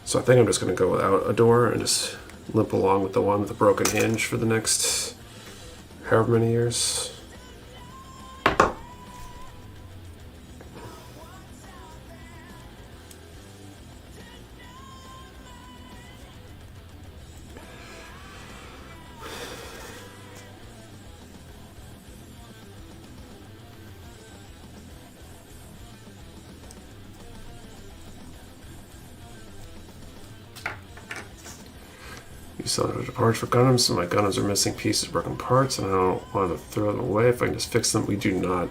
So I think I'm just going to go without a door and just limp along with the one with the broken hinge for the next however many years. Selling the parts for Gundams, so my Gundams are missing pieces, broken parts, and I don't want to throw them away if I can just fix them. We do not.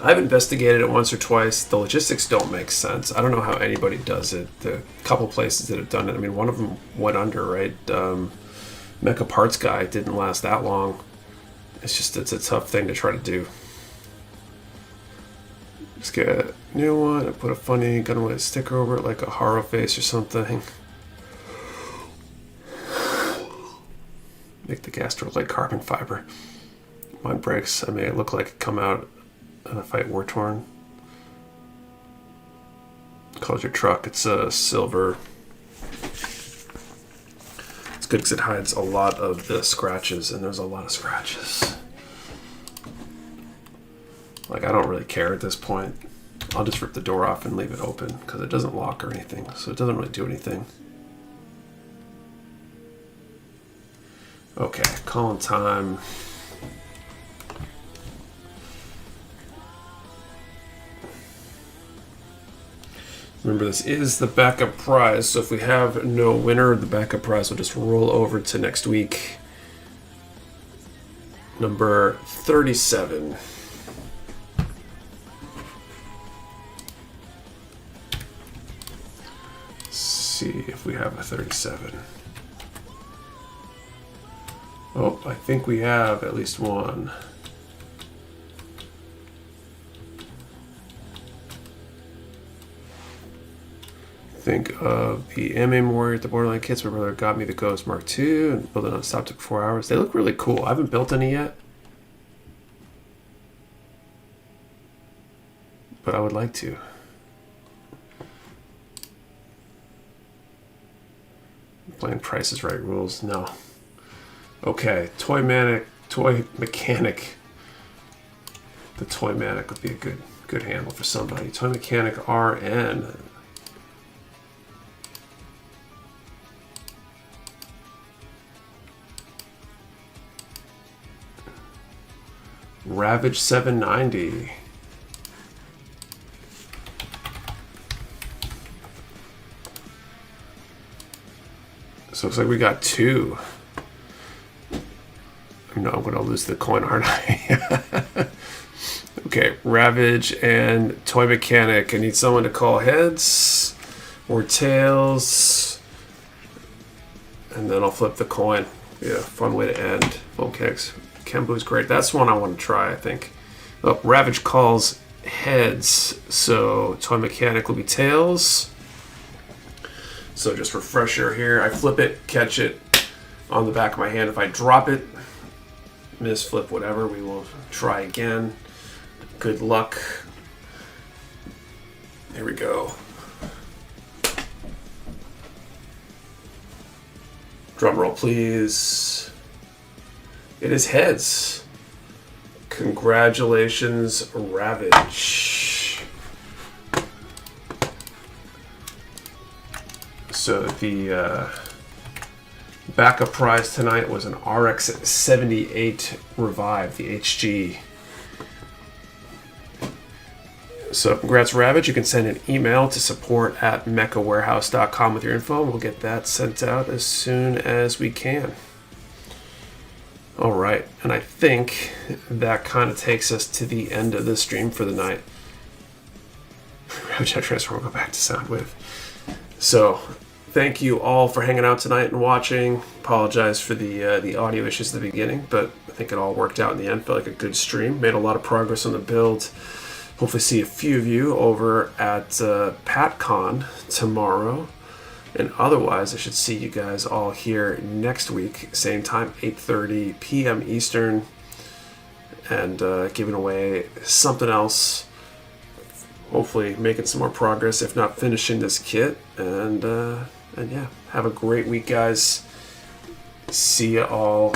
I've investigated it once or twice. The logistics don't make sense. I don't know how anybody does it. The couple places that have done it, I mean, one of them went under, right? Mecha Parts Guy didn't last that long. It's a tough thing to try to do. Just get a new one and put a funny Gundam sticker over it, like a horror face or something. Make the gas door like carbon fiber. Mine breaks. I may look like it come out in a fight war torn. Colors your truck. It's a silver. It's good because it hides a lot of the scratches, and there's a lot of scratches. Like, I don't really care at this point. I'll just rip the door off and leave it open because it doesn't lock or anything, so it doesn't really do anything. Okay, calling time. Remember, this is the backup prize, so if we have no winner, the backup prize will just roll over to next week. Number 37. Let's see if we have a 37. Oh, I think we have at least one. Think of the MMA Warrior at the Borderline kits. My brother got me the Ghost Mark II and built it on stop. Took 4 hours. They look really cool. I haven't built any yet, but I would like to. Playing Price is Right rules. No. Okay, Toy Mechanic. The Toy Manic would be a good handle for somebody. Toy Mechanic RN. Ravage 790. So it looks like we got two. No, I'm going to lose the coin, aren't I? Okay, Ravage and Toy Mechanic. I need someone to call heads or tails. And then I'll flip the coin. Yeah, fun way to end. Full kicks. Kembu's great. That's one I want to try, I think. Oh, Ravage calls heads, so Toy Mechanic will be tails. So just refresher here. I flip it, catch it on the back of my hand. If I drop it, miss, flip, whatever, we will try again. Good luck. Here we go. Drum roll, please. It is heads. Congratulations, Ravage. So the backup prize tonight was an RX-78 Revive, the HG. So congrats, Ravage. You can send an email to support@mechawarehouse.com with your info, and we'll get that sent out as soon as we can. All right, and I think that kind of takes us to the end of the stream for the night. Ravage transfer will go back to Soundwave. So thank you all for hanging out tonight and watching. Apologize for the audio issues at the beginning, but I think it all worked out in the end. Felt like a good stream. Made a lot of progress on the build. Hopefully see a few of you over at PatCon tomorrow. And otherwise, I should see you guys all here next week, same time, 8:30 p.m. Eastern, and giving away something else. Hopefully making some more progress, if not finishing this kit. And yeah, have a great week, guys. See you all